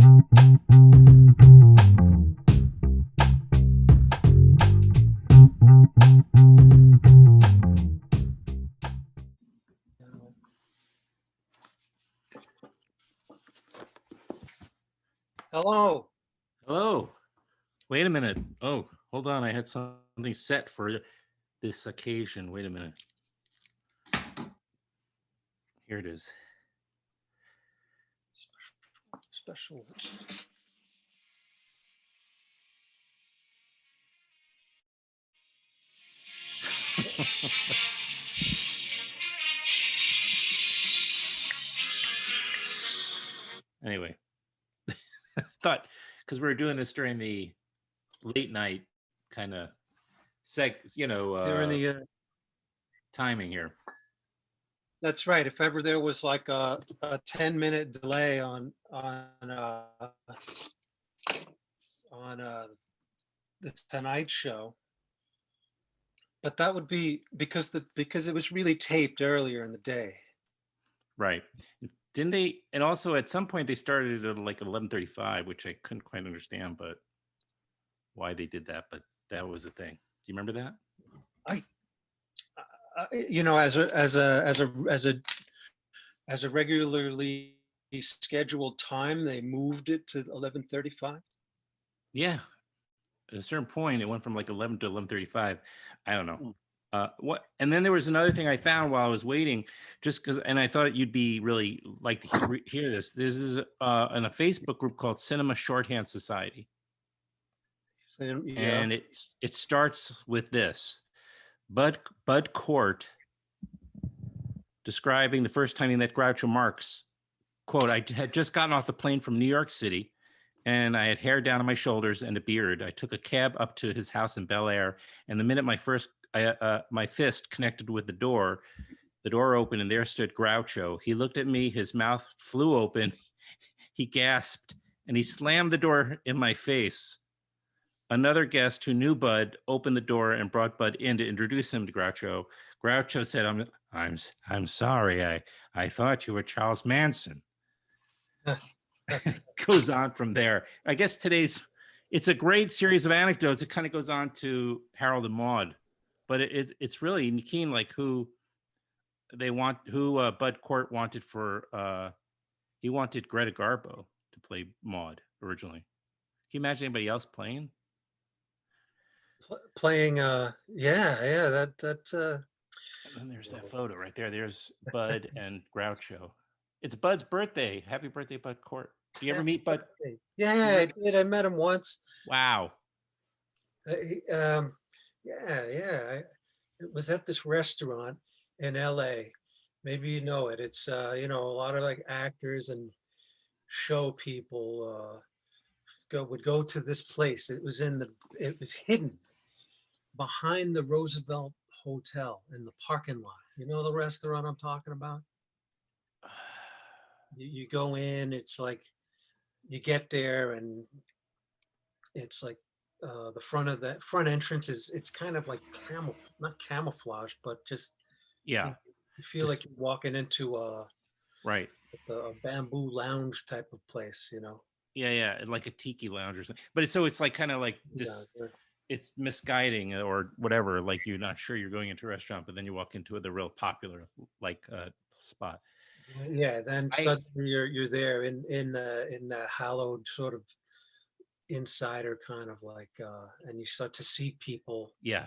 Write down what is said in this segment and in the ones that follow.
Hello. Hello. Wait a minute. Oh, hold on. I had something set for this occasion. Wait a minute. Here it is. Special. Anyway, thought because we were doing this during the late night kind of During the timing here. that's right. If ever there was like a 10-minute delay on the Tonight Show, but that would be because it was really taped earlier in the day. Right. Didn't they? And also at some point they started at like 11:35, which I couldn't quite understand, but why they did that. But that was a thing. Do you remember that? As a regularly scheduled time, they moved it to 11:35. Yeah. At a certain point, it went from like 11 to 11:35. I don't know. What? And then there was another thing I found while I was waiting, just because, and I thought you'd be really like to hear this. This is in a Facebook group called Cinema Shorthand Society. Yeah. And it starts with this. Bud Cort describing the first time he met Groucho Marx. Quote, I had just gotten off the plane from New York City and I had hair down on my shoulders and a beard. I took a cab up to his house in Bel Air, and the minute my fist connected with the door opened and there stood Groucho. He looked at me, his mouth flew open, he gasped, and he slammed the door in my face. Another guest who knew Bud opened the door and brought Bud in to introduce him to Groucho. Groucho said, I'm sorry. I thought you were Charles Manson." Goes on from there. I guess it's a great series of anecdotes. It kind of goes on to Harold and Maude, but it's really keen, like who Bud Cort wanted for, he wanted Greta Garbo to play Maude originally. Can you imagine anybody else playing? That's And then there's that photo right there. There's Bud and Groucho. It's Bud's birthday. Happy birthday, Bud Cort. Do you ever meet Bud? Yeah, I did. I met him once. Wow. It was at this restaurant in LA. Maybe you know it. It's a lot of like actors and show people would go to this place. It was hidden behind the Roosevelt Hotel in the parking lot. You know the restaurant I'm talking about? You go in, it's like you get there and it's like the front entrance it's kind of like not camouflage, but just yeah, you feel like you're walking into a bamboo lounge type of place, Yeah, like a tiki lounge or something. But it's like kind of like this. Yeah, it's misguiding or whatever. Like you're not sure you're going into a restaurant, but then you walk into the real popular spot. Yeah, then suddenly you're there in the hallowed sort of insider kind of like, and you start to see people. Yeah,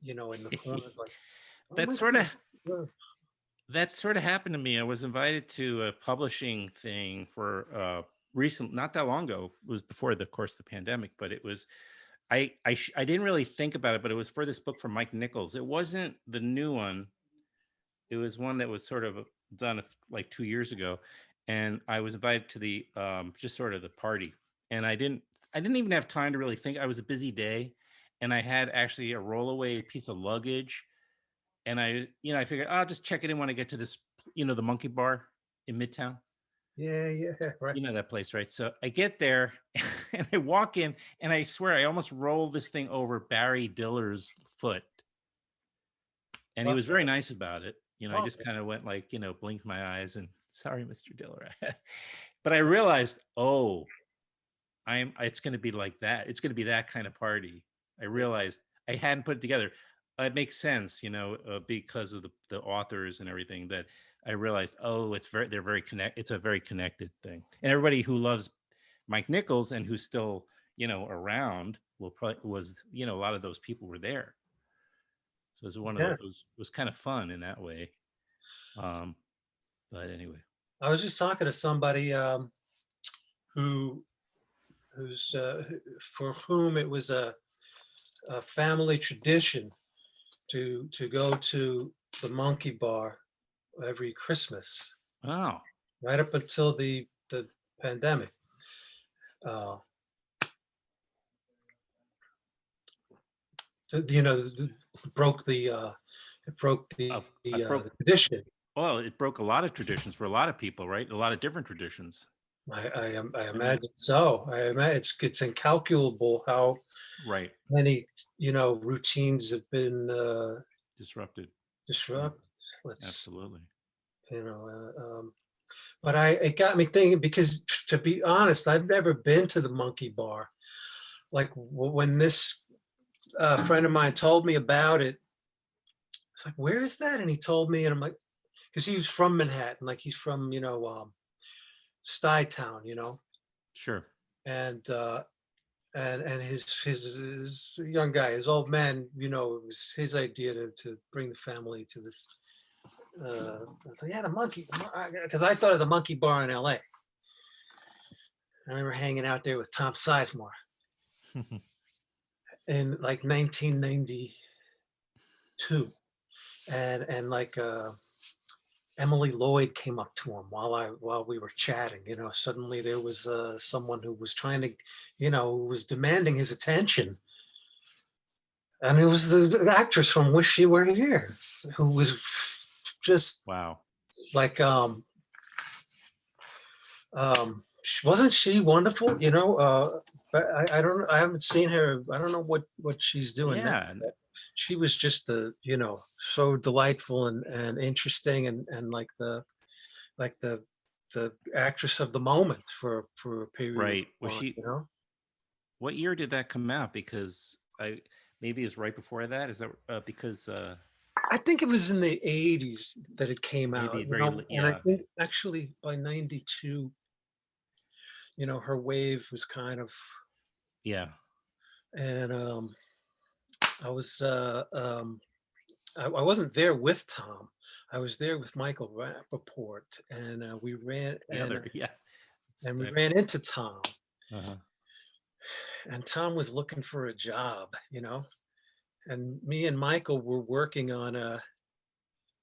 in the corner, like that sort of happened to me. I was invited to a publishing thing for not that long ago. It was before the pandemic, but it was. I didn't really think about it, but it was for this book from Mike Nichols. It wasn't the new one. It was one that was sort of done like 2 years ago, and I was invited to the just sort of the party, and I didn't even have time to really think. I was a busy day, and I had actually a rollaway piece of luggage, and I figured I'll just check it in when I get to this, the Monkey Bar in Midtown. Yeah, right. You know that place, right? So I get there and I walk in, and I swear I almost rolled this thing over Barry Diller's foot, and he was very nice about it. I just kind of went like, blinked my eyes and sorry, Mr. Diller. But I realized, oh, it's going to be like that. It's going to be that kind of party. I Yeah. realized I hadn't put it together. It makes sense, because of the authors and everything, that I realized, oh, they're very it's a very connected thing. And everybody who loves Mike Nichols and who's still, around will probably a lot of those people were there. So it was one of Yeah. those, it was kind of fun in that way. Um, but anyway. I was just talking to somebody who for whom it was a family tradition to go to the Monkey Bar every Christmas, Oh, right up until the pandemic. Uh, broke of I the broke tradition. well, it broke a lot of traditions for a lot of people, right? A lot of different traditions. I I mean, imagine so. It's incalculable how right. many routines have been Disrupted. Yeah, disrupted. Let's absolutely. you know, but it got me thinking because to be honest, I've never been to the Monkey Bar. Like when this friend of mine told me about it, it's like, where is that? And he told me, and I'm like, because he was from Manhattan, like he's from Stuytown, Sure. and and his young guy, his old man, it was his idea to bring the family to this. I was like, yeah, the monkey, because I thought of the Monkey Bar in L.A. I remember hanging out there with Tom Sizemore in like 1992, and like Emily Lloyd came up to him while we were chatting. Suddenly there was someone who was trying to, who was demanding his attention, and it was the actress from Wish You Were Here, who was just Wow. like wasn't she wonderful? But I don't, I haven't seen her. I don't know what she's doing now. Yeah. She was just so delightful and interesting and like the actress of the moment for a period of Right. time. What year did that come out? Because maybe it's right before that. Is that because I think it was in the 80s that it came out, maybe and I yeah. think actually by 92, her wave was kind of, Yeah. and I was I wasn't there with Tom. I was there with Michael Rappaport, and we ran The other, yeah. and we ran into Tom, Uh-huh. and Tom was looking for a job, and me and Michael were working on a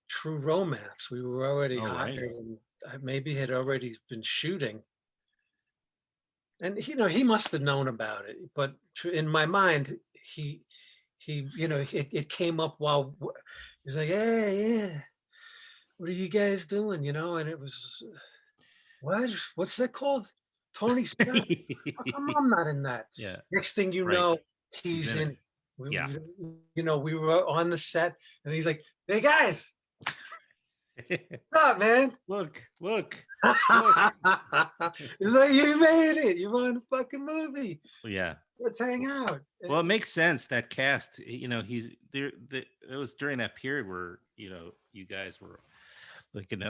True Romance. We were already Oh, hired, right. and maybe had already been shooting. And he must have known about it, but in my mind, it came up while he was like, "Hey, yeah, what are you guys doing?" And it was, what's that called? Tony Scott? How come I'm not in that? Yeah. Next thing you Right. know, He's he's in it. in. We, Yeah. we were on the set, and he's like, "Hey guys, what's up, man?" Look, look, look. He's like, "You made it. You're on the fucking movie. Yeah. Let's hang out." Well, it makes sense that cast. He's there. It was during that period where you guys were like in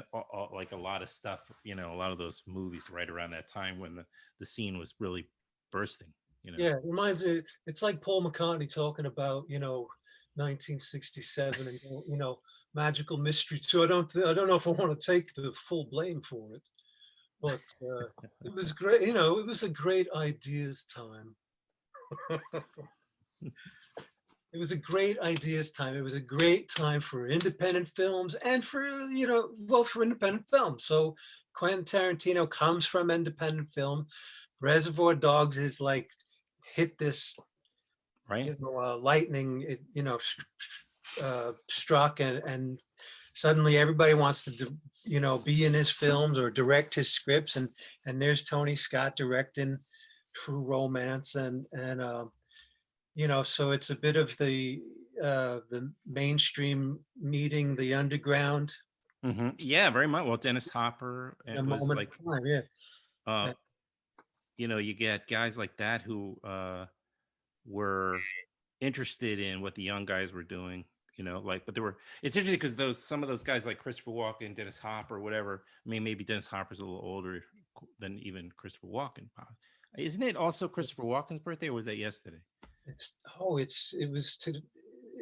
like a lot of stuff. A lot of those movies right around that time when the scene was really bursting. Yeah, it reminds me. It's like Paul McCartney talking about 1967 and magical mystery too. I don't know if I want to take the full blame for it, but it was great. It was a great ideas time. It was a great ideas time. It was a great time for independent films and for for independent films. So Quentin Tarantino comes from independent film. Reservoir Dogs is like hit this Right. lightning, struck, and suddenly everybody wants to be in his films or direct his scripts, and there's Tony Scott directing True Romance, and so it's a bit of the mainstream meeting the underground Yeah, very much. Well, Dennis Hopper, in a it was moment like of time. Yeah, uh, Uh, you get guys like that who were interested in what the young guys were doing. Like, but it's interesting because some of those guys like Christopher Walken, Dennis Hopper, whatever. I mean, maybe Dennis Hopper's a little older than even Christopher Walken. Isn't it also Christopher Walken's birthday, or was that yesterday? it's oh, it was to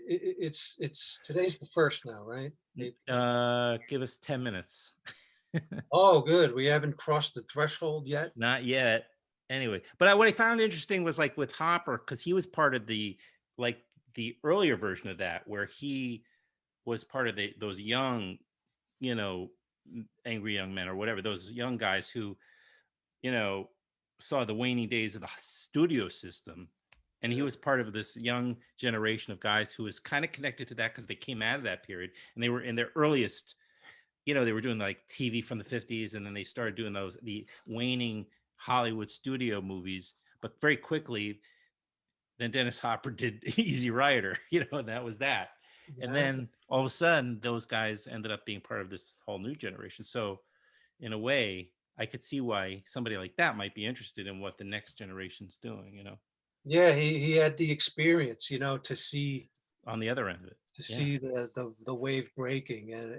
it's today's the first now, right? Give us 10 minutes. Oh, good. We haven't crossed the threshold yet. Not yet. Anyway, but what I found interesting was like with Hopper, because he was part of like the earlier version of that, where he was part of those young, you know, angry young men or whatever, those young guys who, you know, saw the waning days of the studio system. And he Yeah, was part of this young generation of guys who was kind of connected to that because they came out of that period and they were in their earliest, they were doing like TV from the 50s, and then they started doing the waning Hollywood studio movies. But very quickly, then Dennis Hopper did Easy Rider, and that was that. And yeah, then all of a sudden, those guys ended up being part of this whole new generation. So, in a way, I could see why somebody like that might be interested in what the next generation's doing, yeah. He had the experience, on the other end of it. to Yeah. see the wave breaking, and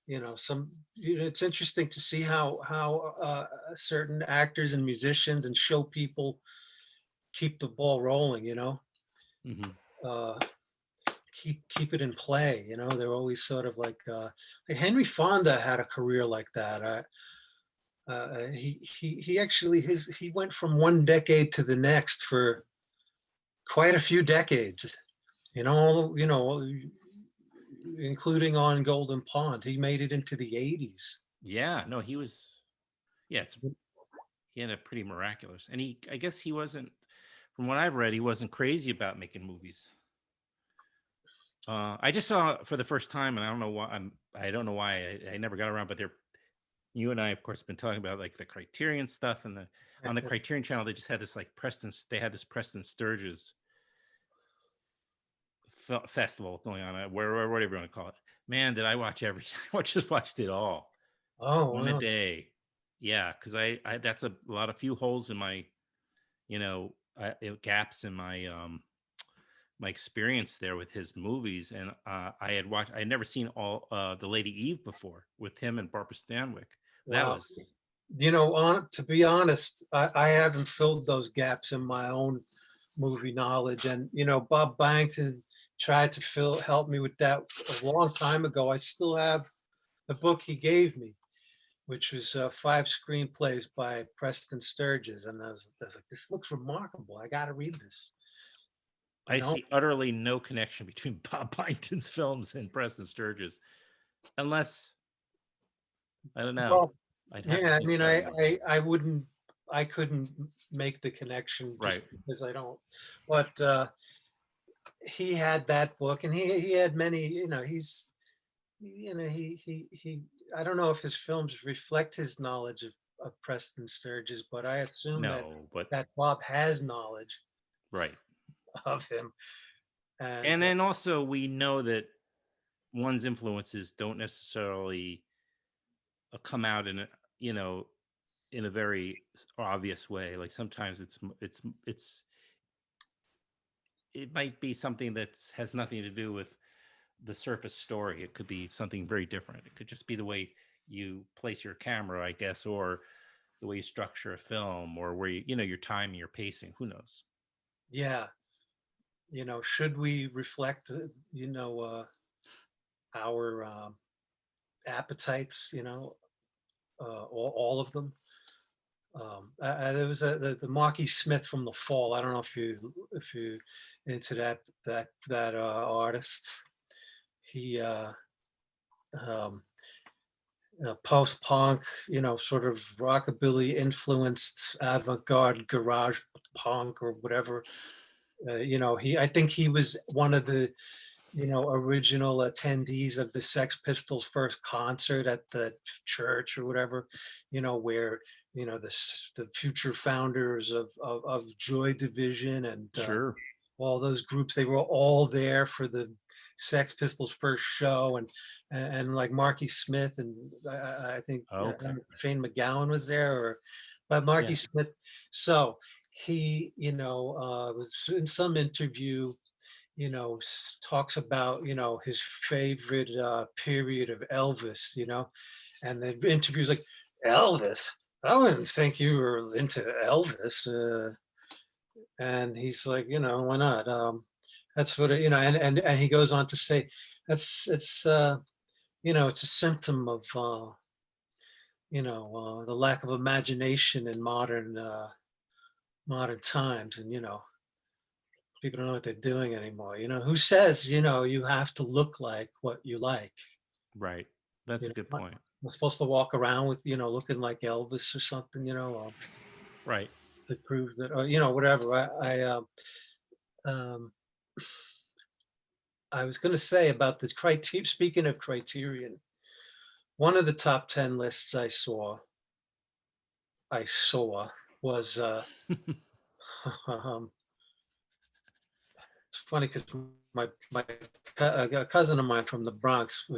it's interesting to see how certain actors and musicians and show people keep the ball rolling, Hmm. uh, keep it in play. They're always sort of like Henry Fonda had a career like that. He actually he went from one decade to the next for quite a few decades. Including on Golden Pond. He made it into the 80s. Yeah. No, he was. Yeah, he had a pretty miraculous, and I guess he wasn't. From what I've read, he wasn't crazy about making movies. I just saw it for the first time, and I don't know why. I don't know why I never got around. But you and I, of course, been talking about like the Criterion stuff, and on the Criterion channel, they just had this like Preston. They had this Preston Sturges festival going on, whatever you want to call it. Man, did I watch everything? I just watched it all Oh, on a wow. day. Yeah, because I that's a lot of few holes in my, gaps in my experience there with his movies. And I had never seen all the Lady Eve before with him and Barbara Stanwyck. That Wow. was To be honest, I haven't filled those gaps in my own movie knowledge. And, Bob Byington tried to help me with that a long time ago. I still have the book he gave me, which was 5 screenplays by Preston Sturges. And I was like, this looks remarkable. I got to read this. I You know, see utterly no connection between Bob Byington's films and Preston Sturges, unless I don't know. well, I'd have to yeah, I think mean, about it more. I couldn't make the connection just Right. because I don't. But he had that book, and he had many. He. I don't know if his films reflect his knowledge of Preston Sturges, but I assume No, but that Bob has knowledge right. of him. And And then also we know that one's influences don't necessarily come out you know in a very obvious way. Like sometimes it might be something that has nothing to do with the surface story. It could be something very different. It could just be the way you place your camera, I guess, or the way you structure a film, or where your timing, your pacing. Who knows? yeah, should we reflect, our appetites, all of them. There was the Marky Smith from The Fall. I don't know if you into that artist. He um, post punk, sort of rockabilly influenced avant-garde garage punk or whatever. I think he was one of the original attendees of the Sex Pistols' first concert at the church or whatever, where the future founders of Joy Division and Sure. all those groups, they were all there for the Sex Pistols' first show, and like Marky Smith, and I think Okay. Shane McGowan was there, but Marky Yeah. Smith. So he, was in some interview, talks about, his favorite period of Elvis, and the interview's like, Elvis? I wouldn't think you were into Elvis. And he's like, why not? That's what, and he goes on to say, it's a symptom of, the lack of imagination in modern times. And, people don't know what they're doing anymore. Who says, you have to look like what you like? Right. That's a good Am point. I supposed to walk around with, looking like Elvis or something, Right. to prove that, or, whatever. Um, I was going to say about this criteria. Speaking of Criterion, one of the top 10 lists I saw was, um, it's funny because a cousin of mine from the Bronx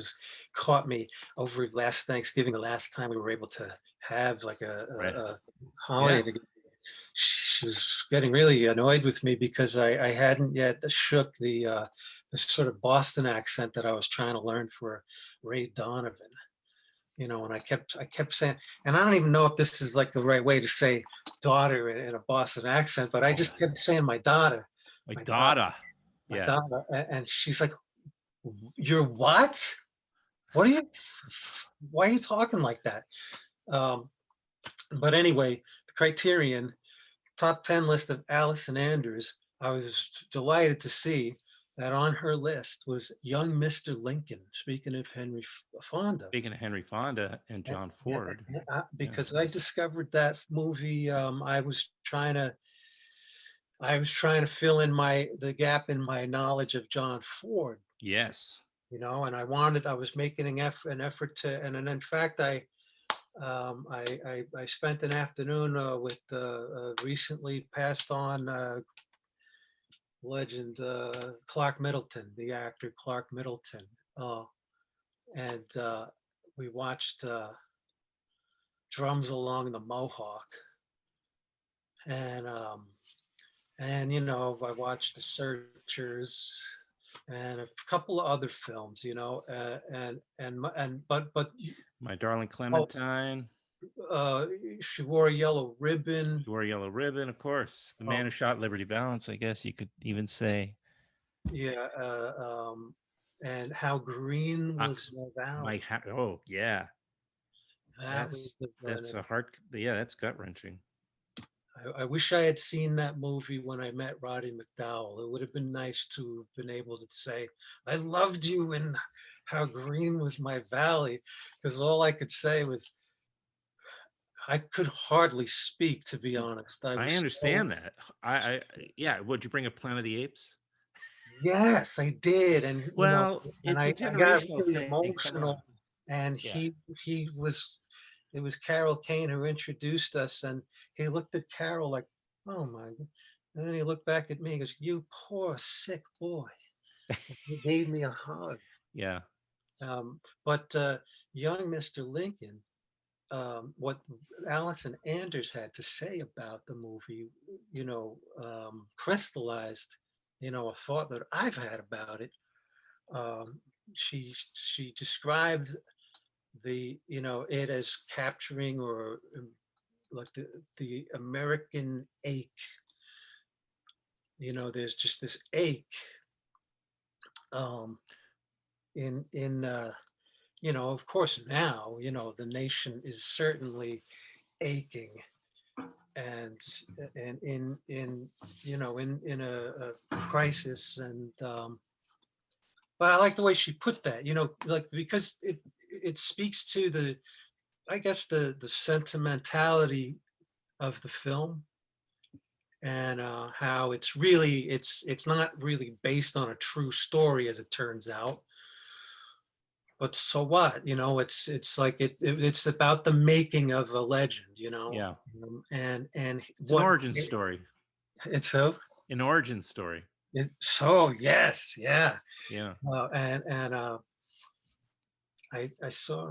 caught me over last Thanksgiving, the last time we were able to have like Right. a holiday Yeah. together. She was getting really annoyed with me because I hadn't yet shook the sort of Boston accent that I was trying to learn for Ray Donovan. And I kept saying, and I don't even know if this is like the right way to say daughter in a Boston accent, but I Oh, just kept saying my daughter, my my daughter, daughter. my Yeah. daughter, and she's like, "You're what? What are you? Why are you talking like that?" Um, but anyway, the Criterion top 10 list of Allison Anders, I was delighted to see that on her list was young Mr. Lincoln. Speaking of Henry Fonda. Speaking of Henry Fonda and Yeah, John yeah, Ford. Yeah. because I discovered that movie. I was trying to fill in the gap in my knowledge of John Ford, Yes. and I was making an effort to, and in fact, I spent an afternoon with recently passed on legend Clark Middleton, the actor Clark Middleton, uh, and we watched Drums Along the Mohawk, and I watched The Searchers and a couple of other films, My Darling oh, Clementine. she wore a yellow ribbon. She wore a yellow ribbon, of course. The man Oh, who shot Liberty Valance, I guess you could even say. yeah, and How Green Was Ox the Valley. oh yeah. That was the one. That's a hard, yeah, that's gut wrenching. I wish I had seen that movie when I met Roddy McDowell. It would have been nice to have been able to say, I loved you and how green was my valley. Because all I could say was, I could hardly speak, to be honest. I I was so, understand that. I yeah, would you bring a Planet of the Apes? yes, I did. Well, And it's a I got generational really thing. Come on. emotional. And Yeah. it was Carol Kane who introduced us. And he looked at Carol like, oh my. And then he looked back at me and goes, you poor sick boy. He gave me a hug. Yeah. But young Mr. Lincoln, what Allison Anders had to say about the movie, crystallized, a thought that I've had about it. She described it as capturing or like the American ache. There's just this ache um, of course now, the nation is certainly aching and in a crisis. And but I like the way she put that, like, because it speaks to I guess the sentimentality of the film, and how it's not really based on a true story, as it turns out. But so what? It's like it's about the making of a legend, Yeah. and It's an what origin story. it's so An origin story. So yes, yeah. Yeah. And I saw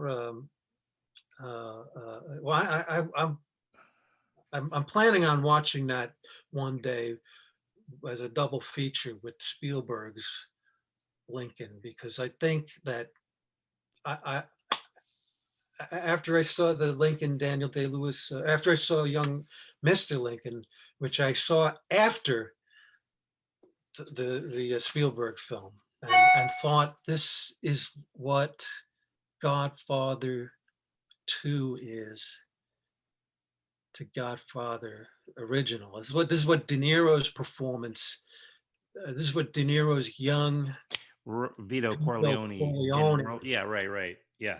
well I'm planning on watching that one day as a double feature with Spielberg's Lincoln, because I think that after I saw the Lincoln Daniel Day-Lewis, after I saw Young Mr. Lincoln, which I saw after the Spielberg film, and thought this is what Godfather 2 is to Godfather original. This is what De Niro's performance. This is what De Niro's young Vito Vito Corleone in Corleone is. yeah, right. Yeah.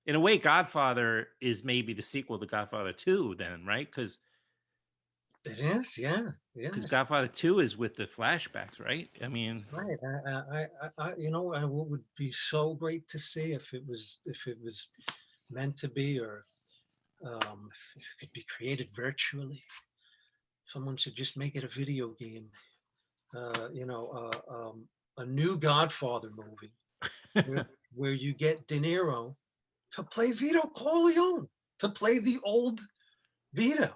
In a way, Godfather is maybe the sequel to Godfather 2 then, right? It is, yeah, Because yes, Godfather 2 is with the flashbacks, right? I mean, right. You know, what would be so great to see if it was meant to be, or if it could be created virtually. Someone should just make it a video game. You know, a new Godfather movie where, where you get De Niro to play Vito Corleone, to play the old Vito.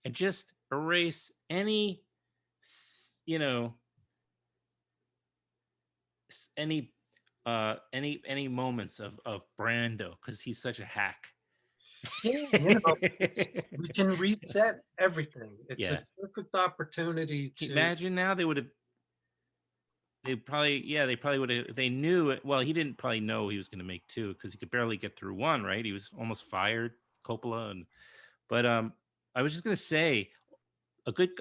and just erase any, you know, any moments of Brando because he's such a hack. Yeah, you know, we can reset everything. It's a Yeah. perfect opportunity Can you to. imagine now they probably would have, they knew it. Well, he didn't probably know he was going to make two because he could barely get through one, right? He was almost fired, Coppola. But I was just going to say,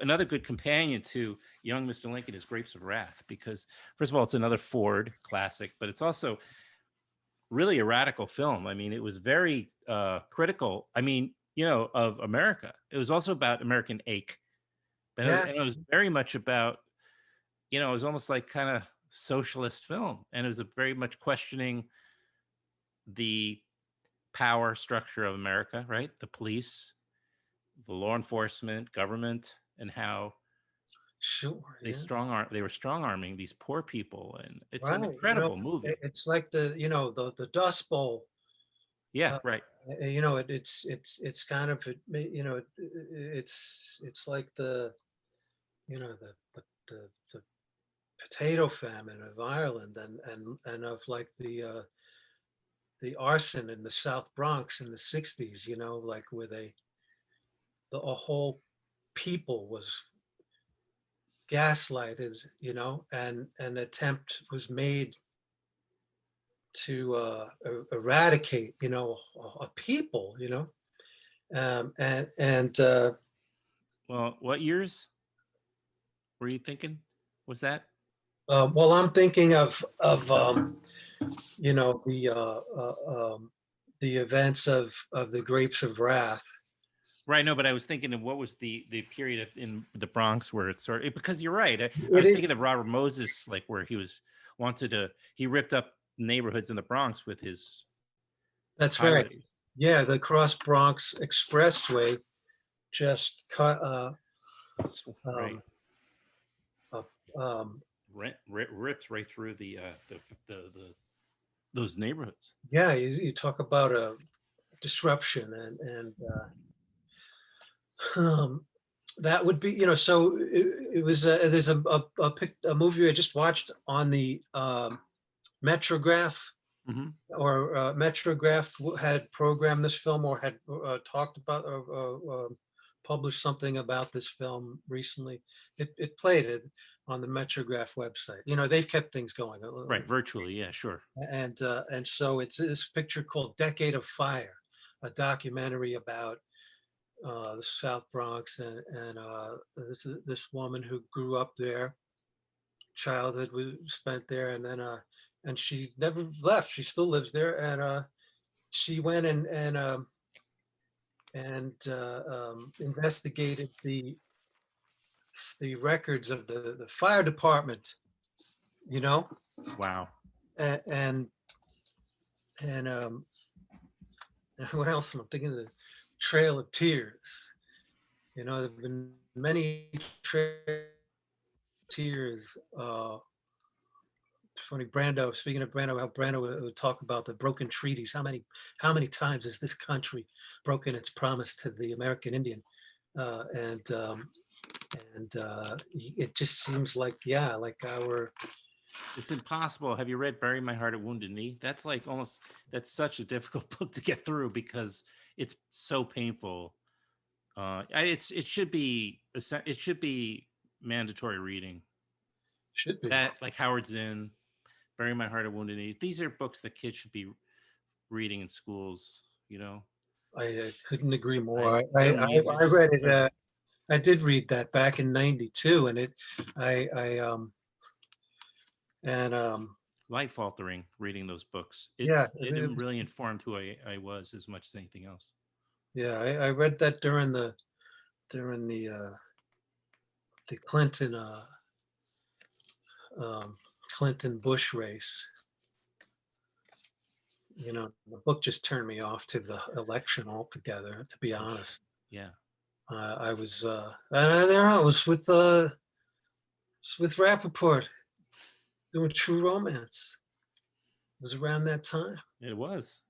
another good companion to Young Mr. Lincoln is Grapes of Wrath, because first of all, it's another Ford classic, but it's also really a radical film. I mean, it was very critical. I mean, of America. It was also about American ache, Yeah, and it was very much about, it was almost like kind of socialist film, and it was a very much questioning the power structure of America, right? The police, the law enforcement, government, and how sure, yeah. they were strong arming these poor people, and it's an Right. You know, incredible movie. it's like the Dust Bowl. Yeah, Uh, right. you know, it's kind of it's like the potato famine of Ireland, and of like the arson in the South Bronx in the '60s. You know, like where a whole people was gaslighted. You know, and an attempt was made to eradicate, a people, and Well, what years were you thinking? Was that well, I'm thinking of the events of the Grapes of Wrath. right? No, but I was thinking of what was the period in the Bronx where it's sort of, because you're right. I It was is. thinking of Robert Moses, like where he ripped up neighborhoods in the Bronx with his That's right. highways. Yeah, the Cross Bronx Expressway just cut. Right. Um, uh, um, Ripped right through the those neighborhoods. yeah, you talk about a disruption, and that would be, so it was, there's a movie I just watched on the Metrograph, Hmm. or Metrograph had programmed this film, or had talked about, published something about this film recently. It played it on the Metrograph website. They've kept things going. Right, virtually, yeah, sure. And so it's this picture called Decade of Fire, a documentary about the South Bronx, and this woman who grew up there, childhood was spent there, and she never left. She still lives there, and she went and investigated the records of the fire department, you know, Wow. and and what else am I thinking? The Trail of Tears. There've been many trails tears. Funny, Brando. Speaking of Brando, how Brando would talk about the broken treaties. How many times has this country broken its promise to the American Indian? Uh, and um, and it just seems like, yeah, like our It's impossible. Have you read Bury My Heart at Wounded Knee? That's like almost, that's such a difficult book to get through because it's so painful. It should be it should be mandatory reading. should be. That, like Howard Zinn, Bury My Heart at Wounded Knee. These are books that kids should be reading in schools. You know, I couldn't agree more. I I, they I, don't need. They're I just read it. they're I did read that back in '92, and I and life altering reading those books. yeah, It really informed who I was as much as anything else. yeah. I read that during the um, Clinton Bush race. You know, the book just turned me off to the election altogether. To be honest, Yeah. I was there. I was with Rappaport doing True Romance. It was around that time. It was.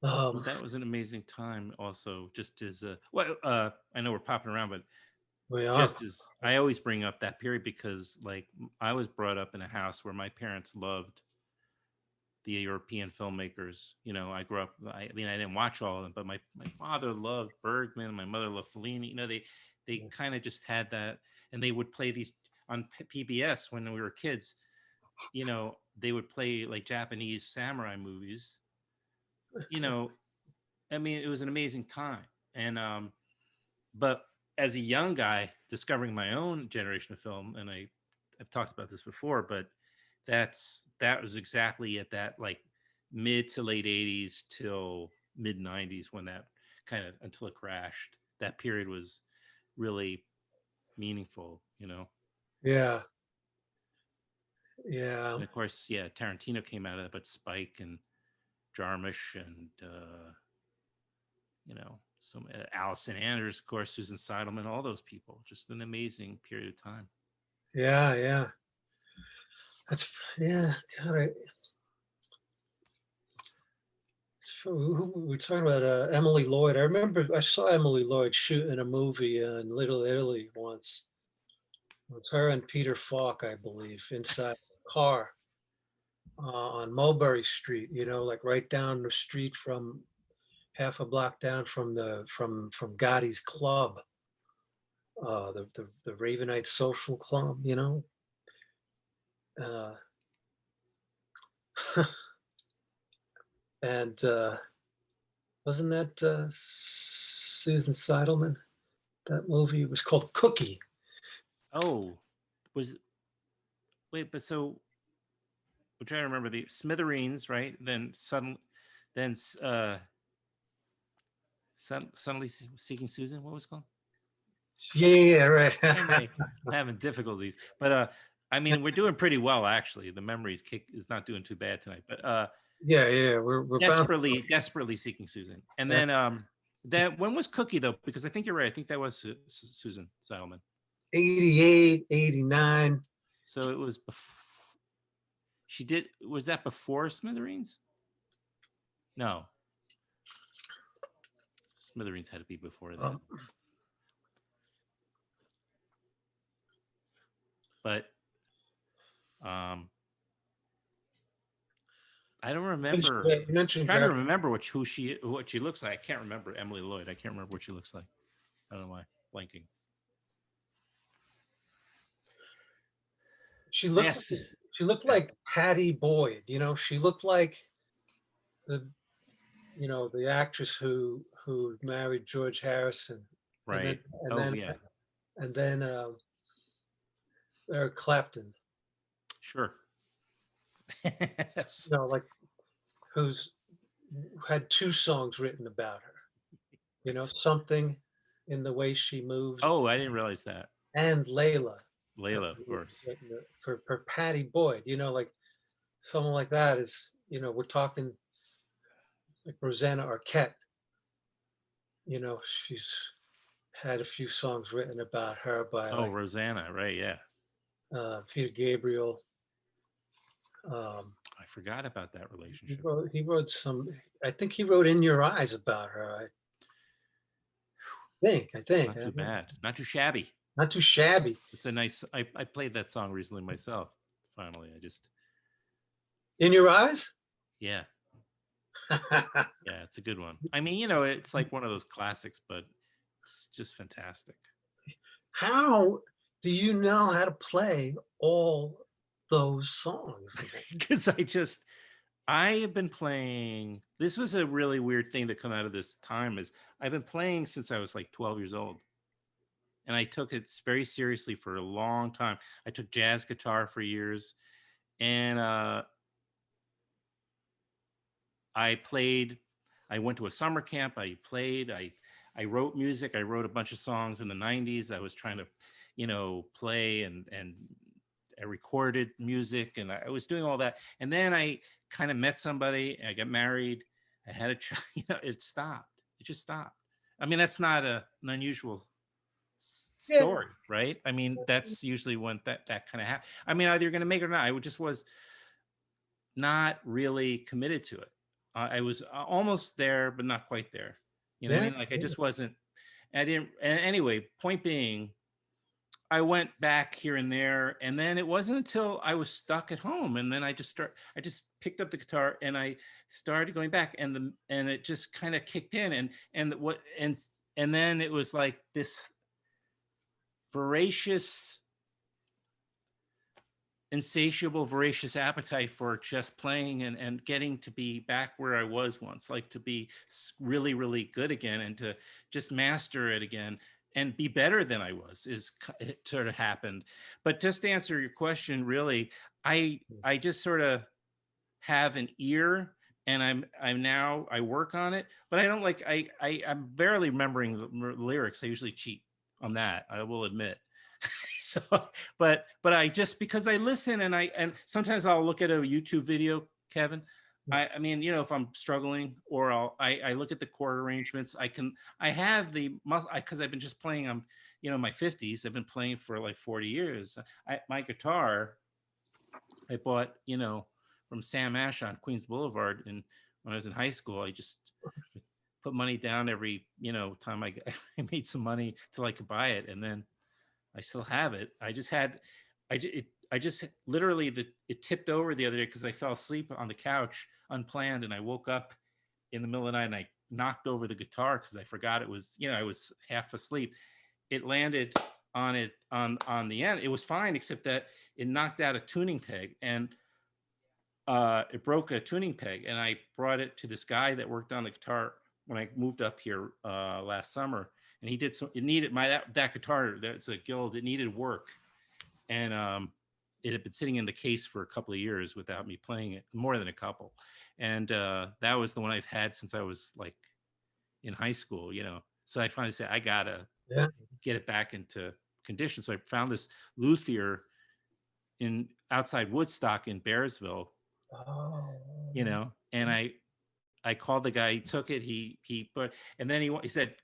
Well, Um, that was an amazing time. Also, just as I know we're popping around, but we are. just as I always bring up that period because, like, I was brought up in a house where my parents loved the European filmmakers. You know, I grew up. I mean, I didn't watch all of them, but my father loved Bergman. My mother loved Fellini. You know, they kind of just had that, and they would play these on PBS when we were kids. You know, they would play like Japanese samurai movies. You know, I mean, it was an amazing time. And but as a young guy discovering my own generation of film, and I've talked about this before, but that was exactly at that like mid to late 80s till mid 90s when that kind of until it crashed. That period was really meaningful, you know. Yeah, yeah, And of course, yeah, Tarantino came out of it, but Spike and Jarmusch and you know, some Allison Anders, of course, Susan Seidelman, all those people. Just an amazing period of time. yeah, yeah. That's yeah. God, we were talking about Emily Lloyd. I remember I saw Emily Lloyd shoot in a movie in Little Italy once. It was her and Peter Falk, I believe, inside a car on Mulberry Street. You know, like right down the street from half a block down from from Gotti's club, the Ravenite Social Club. You know, uh, and wasn't that Susan Seidelman? That movie was called Cookie. Oh, was wait, but so I'm trying to remember the Smithereens, right? Then suddenly, then suddenly seeking Susan. What was it called? Yeah, right. I'm having difficulties, but I mean, we're doing pretty well actually. The memories kick is not doing too bad tonight, but Yeah, yeah, we're bound. desperately seeking Susan. And then that when was Cookie though? Because I think you're right. I think that was Susan Seidelman. 88, 89. So it was she did, was that before Smithereens? No. Smithereens had to be before that. But I don't remember. You mentioned I'm trying to remember what she looks like. I can't remember Emily Lloyd. I can't remember what she looks like. I don't know why. Blanking. She looked like Patty Boyd. You know, she looked like the the actress who married George Harrison. Right. And then Yeah. and then Eric Clapton. Sure. Like who's had two songs written about her. You know, something in the way she moves. Oh, I didn't realize that. And Layla. Layla, of course. For Patty Boyd, like someone like that is, we're talking like Rosanna Arquette. She's had a few songs written about her by Oh, like Rosanna, right? Yeah, Peter Gabriel. Um, I forgot about that relationship. he wrote some. I think he wrote "In Your Eyes" about her. I think. Not too bad, not too shabby. Not too shabby. It's a nice. I played that song recently myself. Finally, I just "In Your Eyes." yeah, yeah, it's a good one. I mean, it's like one of those classics, but it's just fantastic. How do you know how to play all those songs? Because I have been playing. This was a really weird thing that come out of this time is I've been playing since I was like 12 years old. And I took it very seriously for a long time. I took jazz guitar for years, and I played. I went to a summer camp. I played. I wrote music. I wrote a bunch of songs in the '90s. I was trying to, play and I recorded music, and I was doing all that. And then I kind of met somebody. I got married. I had a child. It stopped. It just stopped. I mean, that's not an unusual Yeah, story, right? I mean, that's usually when that kind of happens. I mean, either you're going to make it or not. I just was not really committed to it. I was almost there, but not quite there. You know what I yeah, mean? Like I yeah. just wasn't. I didn't. Anyway, point being, I went back here and there, and then it wasn't until I was stuck at home, and then I just picked up the guitar and I started going back, and it just kind of kicked in, and then it was like this voracious, insatiable, voracious appetite for just playing and getting to be back where I was once, like to be really, really good again and to just master it again and be better than I was it sort of happened. But just to answer your question, really, I just sort of have an ear and I'm now I work on it, but I don't like I'm barely remembering the lyrics. I usually cheat on that, I will admit. So but I just because I listen and sometimes I'll look at a YouTube video, Kevin. I mean, if I'm struggling or I look at the chord arrangements, I have the muscle because I've been just playing. I'm my 50s. I've been playing for like 40 years. My guitar I bought from Sam Ash on Queens Boulevard, and when I was in high school, I just put money down every time I made some money till I could buy it, and then I still have it. I just literally it tipped over the other day because I fell asleep on the couch unplanned, and I woke up in the middle of the night and I knocked over the guitar because I forgot it was I was half asleep. It landed on the end. It was fine except that it knocked out a tuning peg and it broke a tuning peg, and I brought it to this guy that worked on the guitar when I moved up here last summer, and he did so. It needed that guitar. That's a Guild. It needed work, and it had been sitting in the case for a couple of years without me playing it, more than a couple, and that was the one I've had since I was like in high school. So I finally said I gotta Yeah. get it back into condition. So I found this luthier in outside Woodstock in Bearsville, Oh, and I called the guy. He took it. But and then he said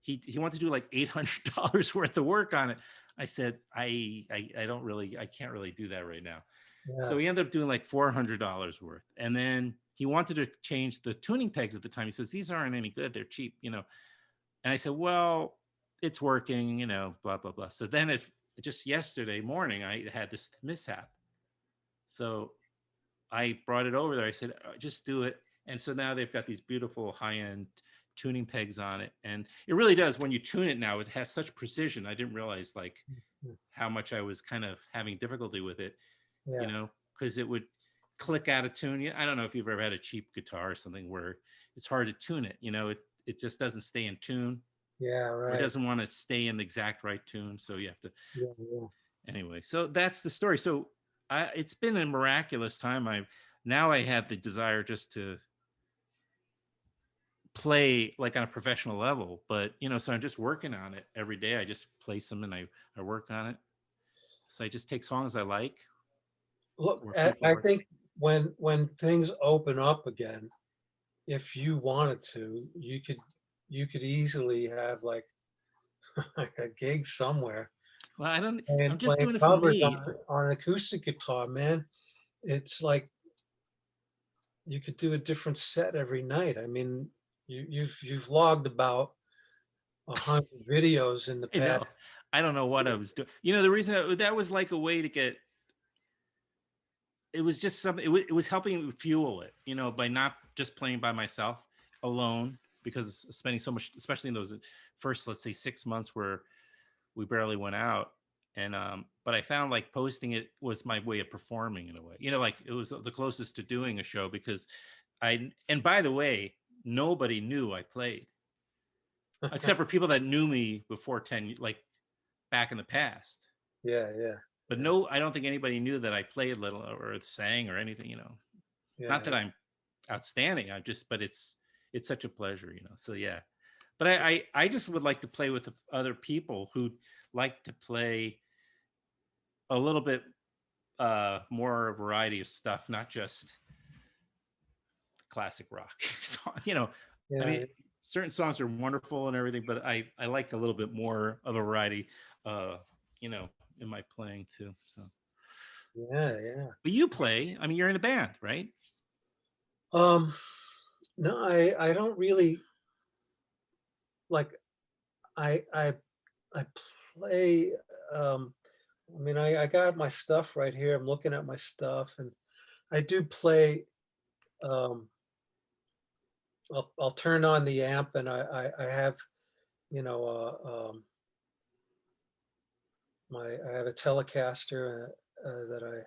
he wanted to do like $800 worth of work on it. I said I don't really I can't really do that right now. yeah. So he ended up doing like $400 worth, and then he wanted to change the tuning pegs at the time. He says these aren't any good. They're cheap. And I said, well, it's working. Blah blah blah. So then it's just yesterday morning I had this mishap. So I brought it over there. I said, just do it. And so now they've got these beautiful high-end tuning pegs on it. And it really does. When you tune it now, it has such precision. I didn't realize like how much I was kind of having difficulty with it, Yeah. because it would click out of tune. I don't know if you've ever had a cheap guitar or something where it's hard to tune it. It just doesn't stay in tune, Yeah. or it Right. doesn't want to stay in the exact right tune. So you have to, Yeah. Yeah. anyway. So that's the story. So it's been a miraculous time. I have the desire just to play like on a professional level, but so I'm just working on it every day. I just play some and I work on it. So I just take songs I like Look, or I people I like. think when things open up again, if you wanted to, you could easily have like like a gig somewhere Well, I don't. I'm and just playing doing it for covers me. on an acoustic guitar, man. It's like you could do a different set every night. I mean, you've logged about 100 videos in the I know. past. I don't know what I was doing. The reason that was like a way to get. It was just something. It was helping fuel it. By not just playing by myself alone, because spending so much, especially in those first, let's say, 6 months where we barely went out. And but I found like posting it was my way of performing in a way. Like it was the closest to doing a show, because and by the way, nobody knew I played except for people that knew me before 10, like back in the past. Yeah, yeah, But yeah, no, I don't think anybody knew that I played little or sang or anything. Not yeah, that I'm outstanding. But it's such a pleasure. So yeah. But I just would like to play with other people who like to play a little bit more variety of stuff, not just classic rock song. I mean, yeah, certain songs are wonderful and everything, but I like a little bit more of a variety, uh, you know, in my playing too. So, yeah, yeah. but you play. I mean, you're in a band, right? Um, no, I don't really like. I I play. Um, I mean, I got my stuff right here. I'm looking at my stuff, and I do play. Um, I'll turn on the amp, and I have you know I have a Telecaster that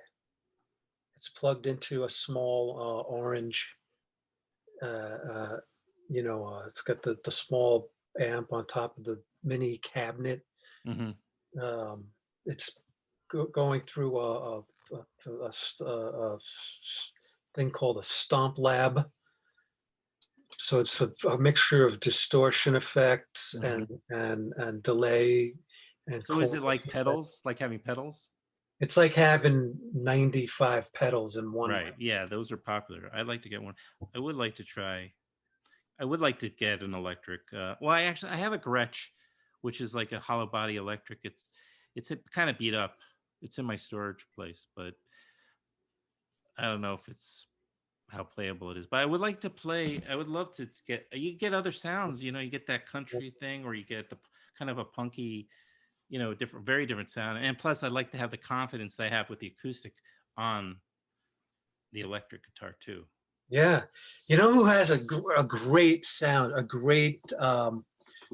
it's plugged into a small orange. Uh, uh, it's got the small amp on top of the mini cabinet. Mm-hmm. Um, it's going through a thing called a stomp lab. So it's a mixture of distortion effects Mm-hmm. and delay and So is chorus it like effects. pedals, like having pedals? It's like having 95 pedals in one. Right. Yeah, those are popular. I'd like to get one. I would like to try. I would like to get an electric. Well, I have a Gretsch, which is like a hollow body electric. It's kind of beat up. It's in my storage place, but I don't know if it's how playable it is. But I would like to play. I would love to get. You get other sounds. You get that country thing, or you get the kind of a punky, different, very different sound. And plus, I'd like to have the confidence that I have with the acoustic on the electric guitar too. Yeah. You know who has a great sound, a great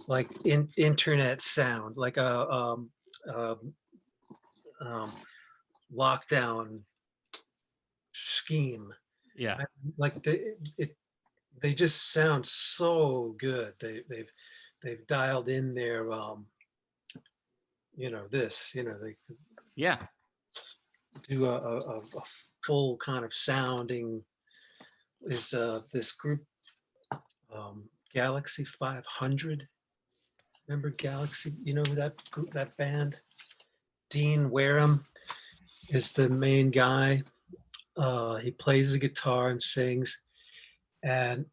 like internet sound, like a um, um, lockdown scheme. Yeah. I, like they just sound so good. They've dialed in their they Yeah. do a full kind of sounding is this group Galaxy 500. Remember Galaxy? You know that group, that band? Dean Wareham is the main guy. He plays the guitar and sings. And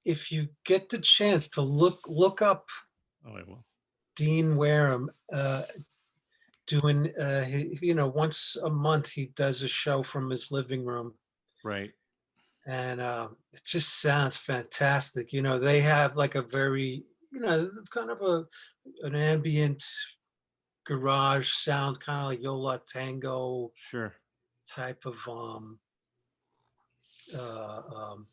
if you get the chance to look up Oh, I will. Dean Wareham doing, once a month he does a show from his living room, Right. and it just sounds fantastic. They have like a very, kind of an ambient garage sound, kind of like Yola Tango Sure. type of uh, um,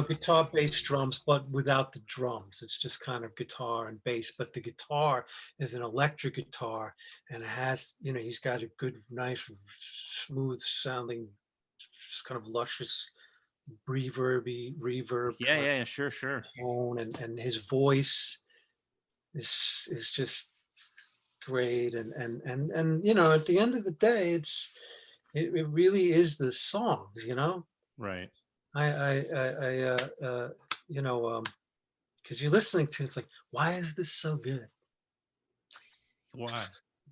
guitar bass drums, but without the drums. It's just kind of guitar and bass, but the guitar is an electric guitar, and it has, he's got a good, nice, smooth sounding, just kind of luscious, reverb Yeah, kind yeah, yeah, sure, sure. of tone, and his voice is just great, and at the end of the day, it really is the songs. Right. I you know, because you're listening to it's like, why is this so good? Why?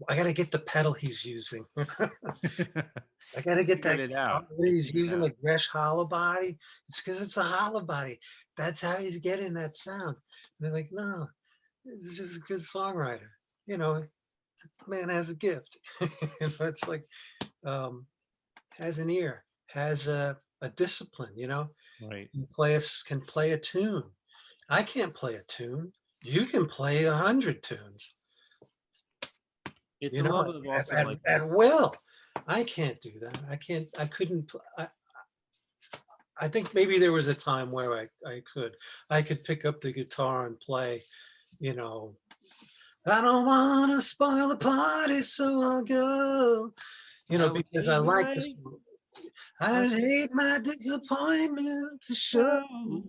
I gotta get the pedal he's using. I gotta get Figured that it guitar out. that I he's figured using, out. a Gresh hollow body. It's because it's a hollow body. That's how he's getting that sound. And it's like, no. He's just a good songwriter. You know, man has a gift. It's like um, has an ear, has a discipline. You know, Right. can play a tune. I can't play a tune. You can play 100 tunes. It's You a know, little bit of also like at will. I can't do that. I can't. I couldn't. I think maybe there was a time where I could pick up the guitar and play. You know, I don't want to spoil the party, so I'll go. You know, I would because I hate my like this. way. I hate my disappointment to show. Oh,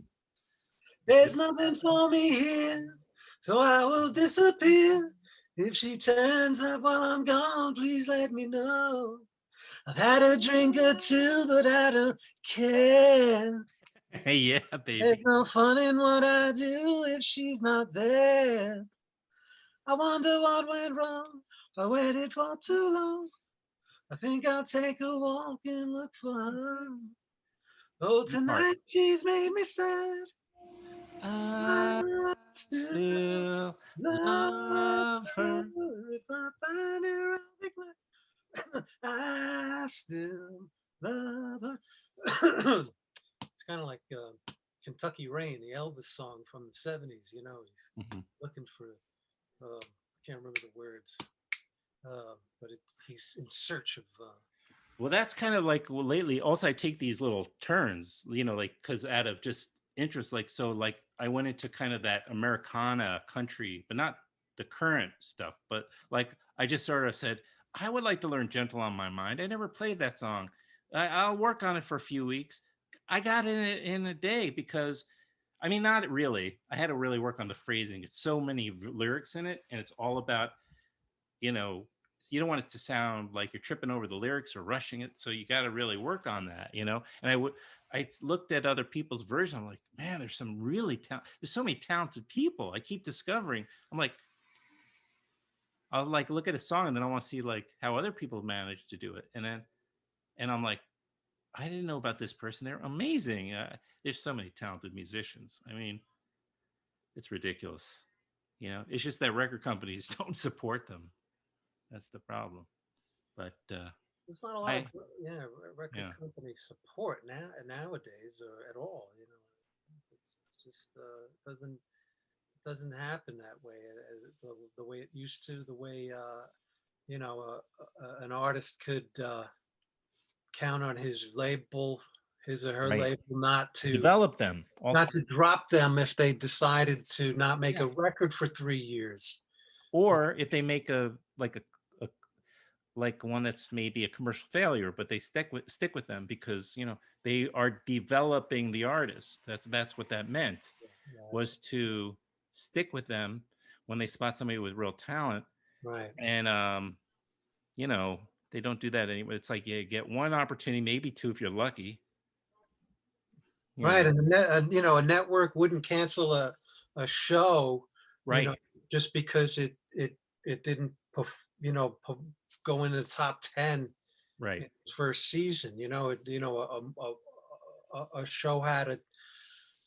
There's yep. nothing for me here, so I will disappear. If she turns up while I'm gone, please let me know. I've had a drink or two, but I don't care. Yeah, There's baby. no fun in what I do if she's not there. I wonder what went wrong. I waited for too long. I think I'll take a walk and look for her. Oh, Good part. tonight she's made me sad. I I still still love love her. her. If I find her, I'll be glad. I still love her. It's kind of like Kentucky Rain, the Elvis song from the '70s. You know, he's Mhm. looking for, I can't remember the words, but he's in search of. Well, that's kind of like, well, lately also I take these little turns, like because out of just interest, like so like I went into kind of that Americana country, but not the current stuff, but like I just sort of said, I would like to learn Gentle on My Mind. I never played that song. I'll work on it for a few weeks. I got it in a day because I mean, not really. I had to really work on the phrasing. It's so many lyrics in it, and it's all about you know you don't want it to sound like you're tripping over the lyrics or rushing it, so you got to really work on that. And I looked at other people's version. I'm like, man, there's so many talented people I keep discovering. I'm like, I'll like look at a song and then I want to see like how other people managed to do it, and I'm like, I didn't know about this person. They're amazing. There's so many talented musicians. I mean, it's ridiculous. It's just that record companies don't support them. That's the problem. But There's not a lot of I record yeah. company support nowadays or at all. You know, it's just doesn't happen that way the way it used to. The way you know an artist could count on his or her Right. label, Develop them not also. to drop them if they decided to not make Yeah. a record for 3 years. Or if they make a like one that's maybe a commercial failure, but they stick with them because they are developing the artist. That's what that meant, Yeah, was to stick with them when they spot somebody with real talent. right. And they don't do that anymore. It's like you get one opportunity, maybe two if you're lucky. you Right, know and a network wouldn't cancel a show, you know, right. just because it didn't go into the top 10 Right. in its first season. A show had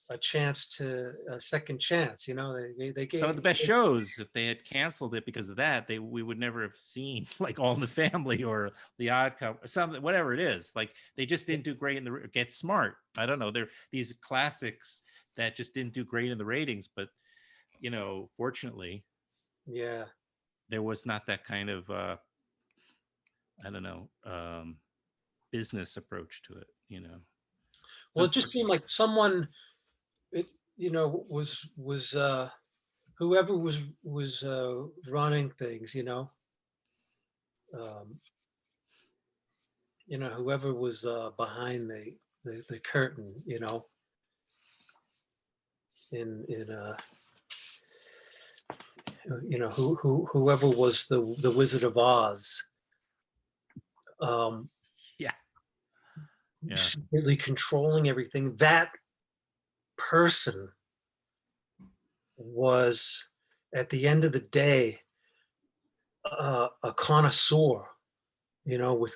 a chance to a second chance. They Some of gave the best shows, if they had canceled it because of that, we would never have seen like All in the Family or The Odd Couple, something, whatever it is. Like they just didn't do great in the Get Smart. I don't know. They're these classics that just didn't do great in the ratings, but fortunately, yeah. there was not that kind of I don't know business approach to it. It's Well, it just unfortunate. seemed like someone it was whoever was running things. Um, whoever was behind the curtain, in whoever was the Wizard of Oz, um, Yeah. Yeah. secretly controlling everything. That person was, at the end of the day, a connoisseur. With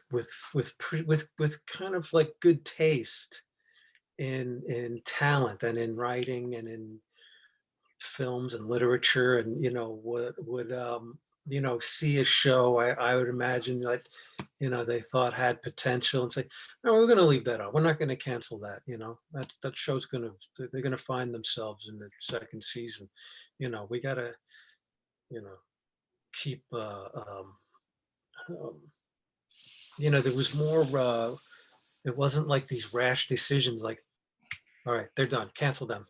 kind of like good taste in talent and in writing and in films and literature, and would see a show, I would imagine, like, they thought had potential, and say, no, we're going to leave that on, we're not going to cancel that. That show's going to, they're going to find themselves in the second season. We got to, you know keep um, there was more, it wasn't like these rash decisions, like, all right, they're done, cancel them.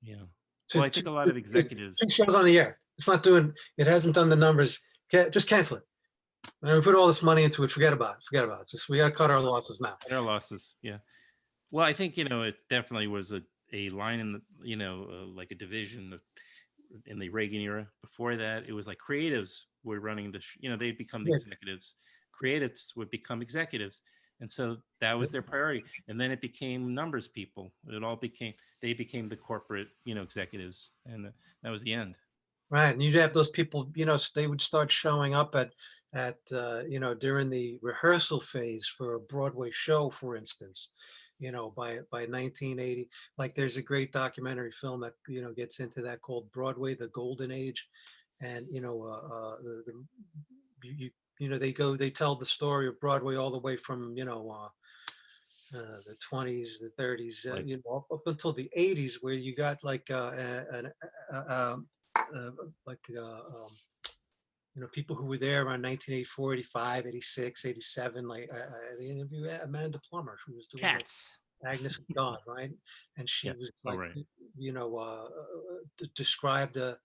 Yeah. Two, Well, I two, think a lot two, of two executives, shows on the air. It hasn't done the numbers. Just cancel it. And we put all this money into it. Forget about it. Forget about it. Just, we got to cut our losses now. their losses. Yeah. Well, I think, it definitely was a line in the, like a division in the Reagan era. Before that, it was like creatives were running they'd become the Yeah. executives. Creatives would become executives. And so that was their priority. And then it became numbers people. They became the corporate, executives. And that was the end. Right. And you'd have those people, they would start showing up during the rehearsal phase for a Broadway show, for instance, by 1980. Like, there's a great documentary film that, gets into that, called Broadway, the Golden Age. And, they tell the story of Broadway all the way from, the 20s, the 30s, Like up until the 80s, where you got like uh, like people who were there around 1984, 85, 86, 87. Like, they interviewed Amanda Plummer, who was doing like cats. Agnes of God, right? And she Yeah. was Oh, like, right. described this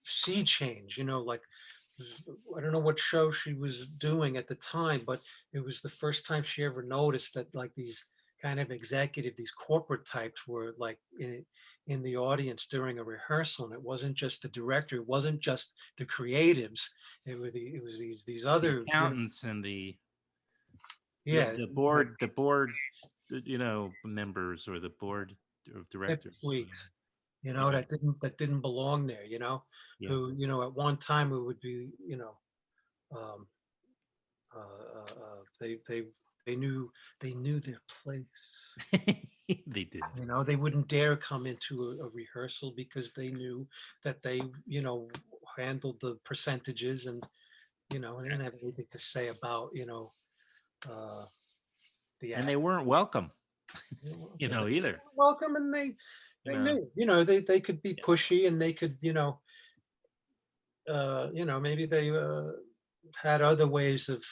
sea change, like, I don't know what show she was doing at the time, but it was the first time she ever noticed that, like, these kind of these corporate types were like in the audience during a rehearsal, and it wasn't just the director, it wasn't just the creatives, it was these The other, accountants and yeah, like the board, members, or the board of hip directors. weeks, Yeah. that didn't belong there, Yeah. who, at one time, it would be, um, they knew their place. They did. They wouldn't dare come into a rehearsal, because they knew that they, handled the percentages, and they didn't have anything to say about, uh, the And act. they weren't welcome, They either. weren't welcome, and You they know. knew, they could be Yeah. pushy, and they could, maybe they had other ways of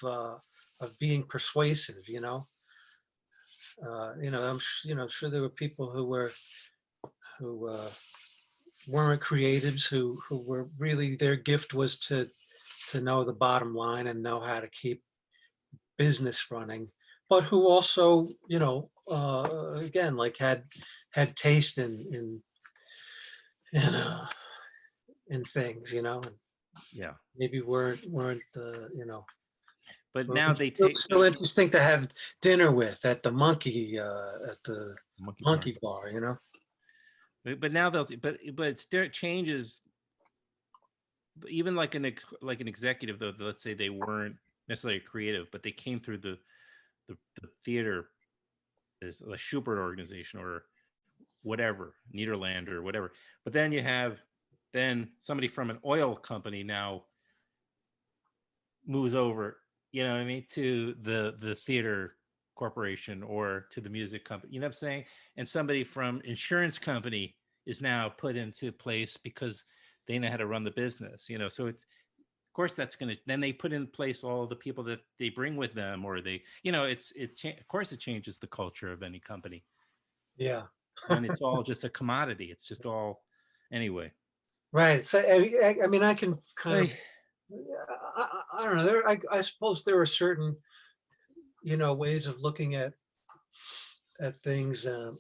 being persuasive. Sure there were people who weren't creatives, who were really, their gift was to know the bottom line and know how to keep business running, but who also, again, like, had taste in, uh, in things, and Yeah. maybe weren't But well, now it's they still, take still interesting to have dinner with at the monkey bar. monkey bar, But now but it still changes. Even like like an executive, though, let's say they weren't necessarily creative, but they came through the theater, as a Schubert organization or whatever, Niederland or whatever. But then you have somebody from an oil company now moves over, you know what I mean, to the theater corporation or to the music company. You know what I'm saying? And somebody from insurance company is now put into place because they know how to run the business. So it's, of course, that's going to, then they put in place all the people that they bring with them, or they, of course it changes the culture of any company. Yeah. Then it's all just a commodity. It's just all, anyway. Right. So I mean, I can kind of, Hey. I don't know. I suppose there are certain, ways of looking at things, at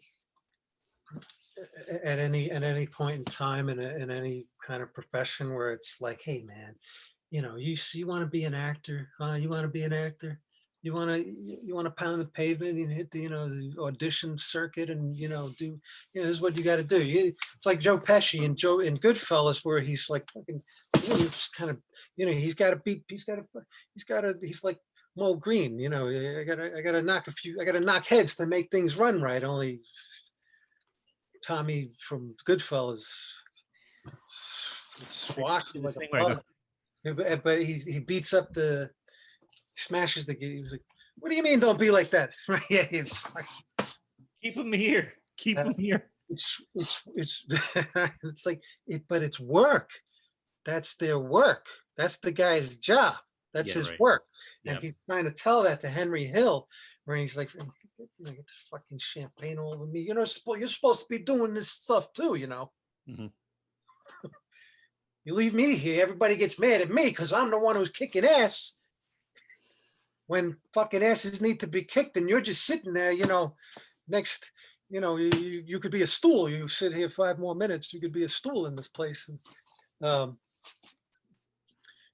any point in time, in any kind of profession, where it's like, hey, man, you want to be an actor, huh? You want to be an actor. You want to pound the pavement and hit the audition circuit, and do, this is what you got to do. It's like Joe Pesci and Joe in Goodfellas, where he's like fucking, just kind of, he's like Mo Green. I gotta knock heads to make things run right. Only Tommy from Goodfellas squashed him This like a thing where I go, bug. But he beats up smashes the guy. He's like, "What do you mean? Don't be like that?" Right? Yeah, keep him here, keep him here. it's it's like it, but it's work. That's their work. That's the guy's job. That's Yeah, his right. work. And Yeah. he's trying to tell that to Henry Hill, where he's like, get this fucking champagne all over me. You're supposed to be doing this stuff too, you know. Mm-hmm. You leave me here, everybody gets mad at me because I'm the one who's kicking ass. When fucking asses need to be kicked, and you're just sitting there, you know, next, you know, you could be a stool. You sit here 5 more minutes, you could be a stool in this place.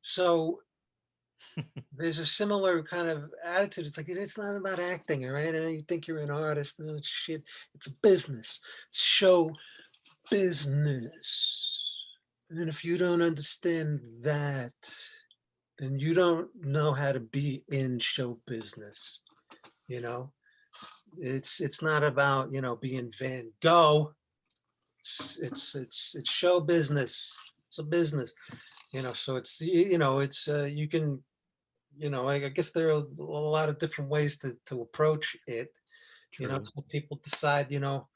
So there's a similar kind of attitude. It's like it's not about acting, right? And you think you're an artist, and shit. It's a business. It's show business. And if you don't understand that, then you don't know how to be in show business. You know, it's not about, you know, being Van Gogh. It's show business. It's a business. You know, so it's, you know, it's you can, you know, I guess there are a lot of different ways to approach it. You know, True. some people decide, you know,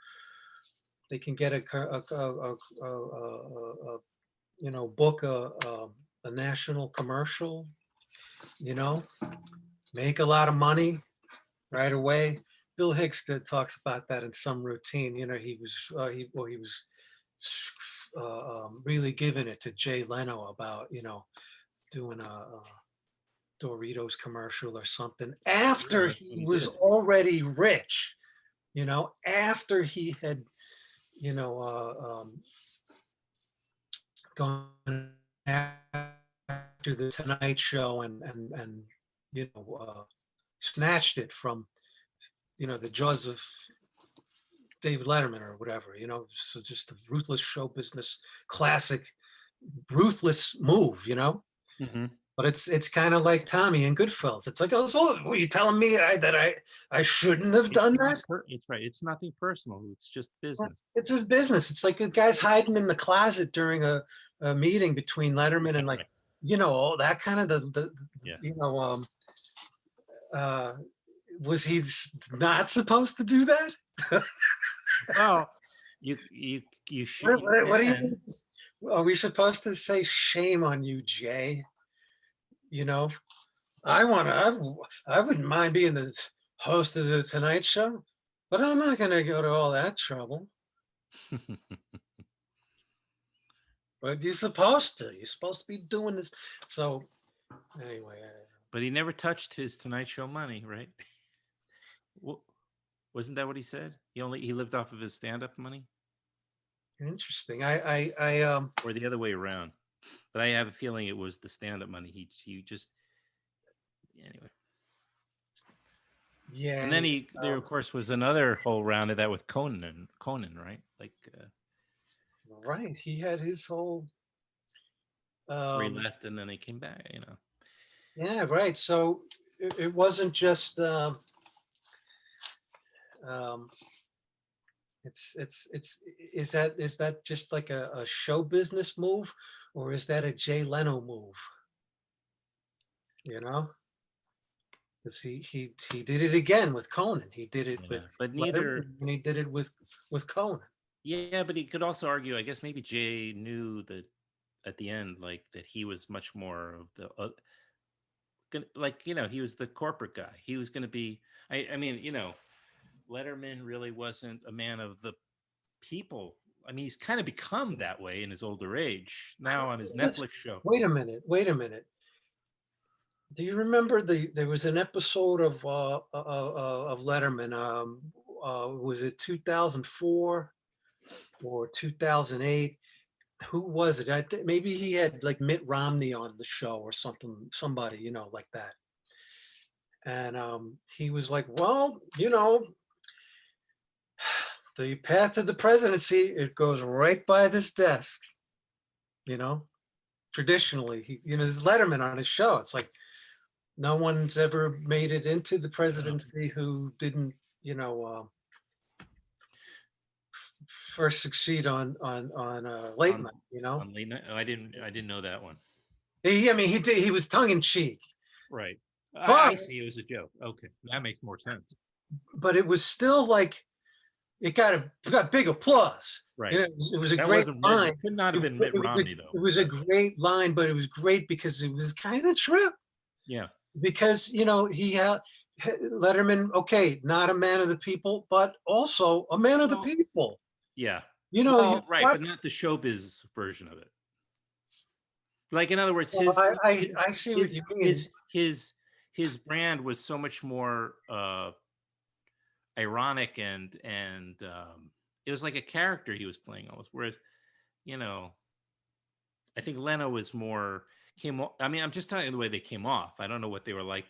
they can get a you know, book a national commercial, you know, make a lot of money right away. Bill Hicks talks about that in Some Routine. You know, he was really giving it to Jay Leno about, you know, doing a Doritos commercial or something Yeah, after that's what he he was did. already rich, you know, after he had, you know, gone after the Tonight Show and you know, snatched it from, you know, the jaws of David Letterman or whatever, you know. So just a ruthless show business classic, ruthless move, you know. Mm-hmm. But it's kind of like Tommy and Goodfellas. It's like, oh, so were you telling me that I shouldn't have It's done not. that? It's right. It's nothing personal. It's just business. It's just business. It's like a guy's hiding in the closet during a meeting between Letterman and, like, Right. you know, all that kind of Yeah. you know, uh, was he not supposed to do that? Well, you should. You What do you can. mean? Are we supposed to say shame on you, Jay? You know, I wouldn't mind being the host of the Tonight Show, but I'm not going to go to all that trouble. But you're supposed to. You're supposed to be doing this. So anyway, But he never touched his Tonight Show money, right? Wasn't that what he said? He lived off of his stand-up money, interesting. or the other way around. But I have a feeling it was the stand-up money. He just anyway. Yeah. And then there of course was another whole round of that with Conan, right? Like Right. He had his whole. where he left and then he came back. You know. Yeah. Right. So it wasn't just. Um, it's is that just like a show business move, or is that a Jay Leno move? You know, because he did it again with Conan. He did it Yeah, with but neither. Letterman, and he did it with Conan. Yeah, but he could also argue. I guess maybe Jay knew that at the end, like that he was much more of the like, you know, he was the corporate guy. He was going to be. I mean, you know, Letterman really wasn't a man of the people. I mean, he's kind of become that way in his older age now on his Netflix show. Wait a minute. Wait a minute. Do you remember there was an episode of Letterman? Was it 2004 or 2008? Who was it? Maybe he had like Mitt Romney on the show or something, somebody, you know, like that. And he was like, well, you know, the path to the presidency, it goes right by this desk, you know. Traditionally, you know, there's Letterman on his show. It's like no one's ever made it into the presidency who didn't, you know, first succeed on late on night, you know. on late night. Oh, I didn't know that one. I mean, he was tongue in cheek, Right. I but see. It was a joke. Okay, that makes more sense. it was still like it got big applause. You Right. know, it was a That great wasn't Mitt. line. It could not have been Mitt Romney though. It was a great line, but it was great because it was kind of true. Yeah. Because he had Letterman, okay, not a man of the people, but also a man of the Well, people. yeah. You Well, right, what? but not the showbiz version of it. Like in other words, Well, I see what his you mean. his his his brand was so much more ironic and it was like a character he was playing almost. Whereas, you know, I think Leno was more I mean, I'm just telling you the way they came off. I don't know what they were like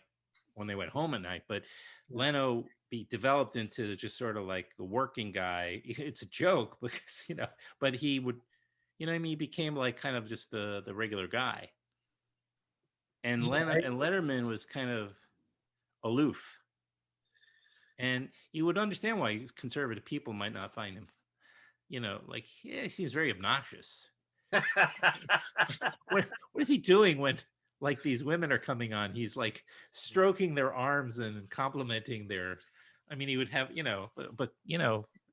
when they went home at night, but Yeah. Leno be developed into just sort of like a working guy. It's a joke because, but he would, what I mean, he became like kind of just the regular guy. And Yeah, Letterman was kind of aloof. And you would understand why conservative people might not find him, like, yeah, he seems very obnoxious. What is he doing when like these women are coming on? He's like stroking their arms and complimenting their. I mean, he would have, but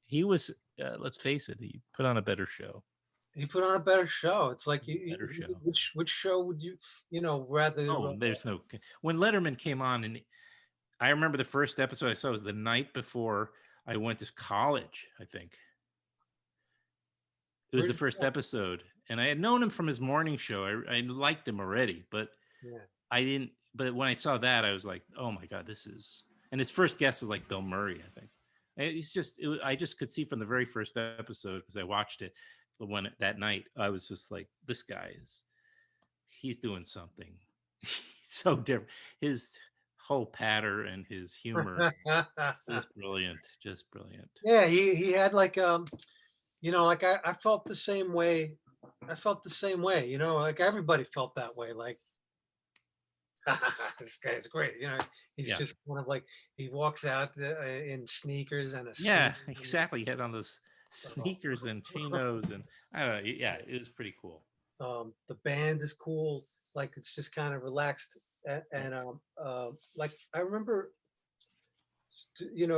he was. Let's face it, he put on a better show. he put on a better show. It's like Better show. which show would you rather? Oh, there's no when Letterman came on, and I remember the first episode I saw was the night before I went to college. I think it was the first episode, and I had known him from his morning show. I liked him already, but Yeah. I didn't. But when I saw that, I was like, "Oh my god, this is!" And his first guest was like Bill Murray, I think. And he's just, I just could see from the very first episode because I watched it the one that night. I was just like, "This guy he's doing something. He's so different. His whole patter and his humor is brilliant, just brilliant." Yeah, he had like like I felt the same way. I felt the same way, like everybody felt that way. Like this guy's great. He's Yeah, just kind of like he walks out in sneakers and a suit. yeah, exactly. He had on those sneakers and chinos, and I don't know. Yeah, it was pretty cool. The band is cool. Like it's just kind of relaxed. And like I remember,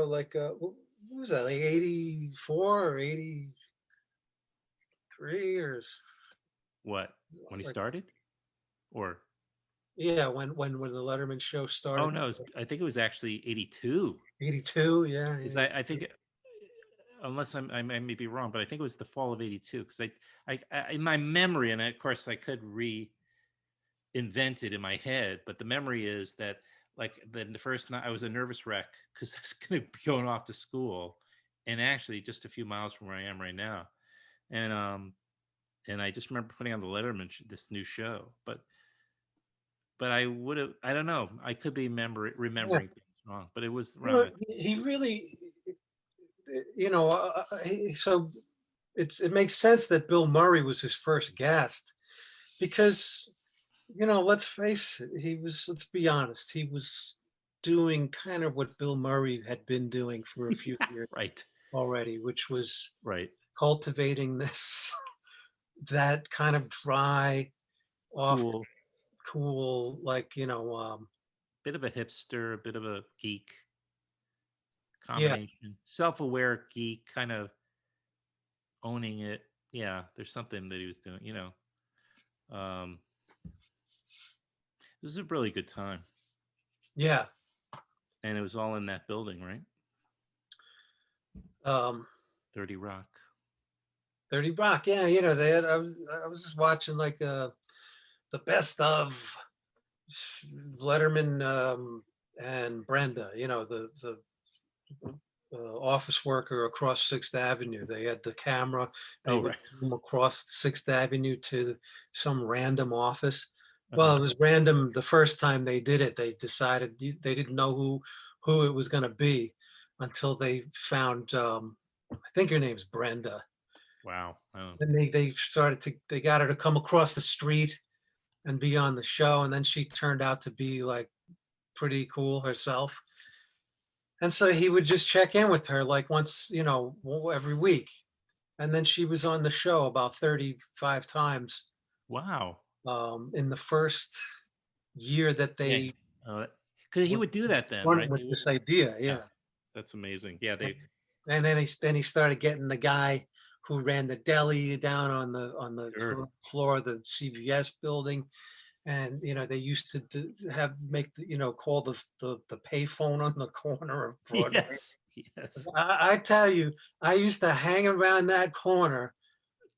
like what was that? Like 84 or 83 or What, when he like started, or yeah, when the Letterman show oh started. no, I think it was actually 82. 82, yeah, Because yeah. I think, unless I may be wrong, but I think it was the fall of 82. Because I in my memory, and of course I could reinvent it in my head, but the memory is that like the first night I was a nervous wreck because I was going to be going off to school, and actually just a few miles from where I am right now, and I just remember putting on the Letterman this new show, but I would have, I don't know, I could be Yeah. remembering things wrong, but it was around Well, that. he really, so it makes sense that Bill Murray was his first guest because, let's face it, let's be honest, he was doing kind of what Bill Murray had been doing for a few years Right, already, which was right. cultivating that kind of dry, off, Cool. cool, like, Bit of a hipster, a bit of a geek yeah, combination. Self-aware geek, kind of owning it. Yeah, there's something that he was doing, Um, this is a really good time. yeah. And it was all in that building, right? Um, 30 Rock. 30 Rock, yeah, I was just watching like the best of Letterman and Brenda, the office worker across Sixth Avenue. They had the camera. They Oh, would right. zoom across Sixth Avenue to some random office. Well, Uh-huh. it was random the first time they did it. They decided they didn't know who it was going to be until they found. I think her name's Brenda. Wow. Oh. And they got her to come across the street and be on the show, and then she turned out to be like pretty cool herself. And so he would just check in with her like once, every week. and then she was on the show about 35 times Wow. in the first year that Yeah. they Because he were would do that then, running right? with this idea. Yeah. Yeah. That's amazing. Yeah. And then he started getting the guy who ran the deli down on the Sure. floor of the CVS building, and they used to call the payphone on the corner of Broadway. Yes. Yes. I tell you, I used to hang around that corner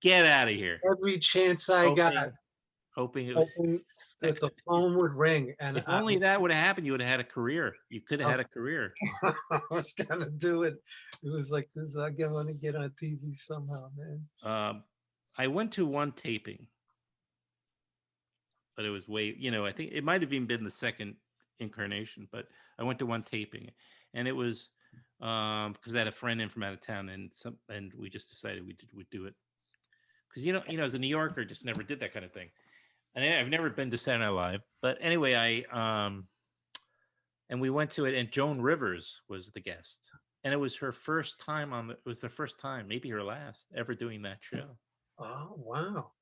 Get out of here. every chance I got, Hoping it hoping that the phone would ring, and if only that would have happened, you would have had a career. You could have had a career. I was gonna do it. It was like this. I want to get on TV somehow, man. I went to one taping, but it was I think it might have even been the second incarnation, but I went to one taping, and it was because I had a friend in from out of town, and we just decided we'd do it because as a New Yorker, just never did that kind of thing, and I've never been to Saturday Night Live, but anyway, and we went to it, and Joan Rivers was the guest, and it was her first time it was the first time, maybe her last, ever doing that show. Oh, wow.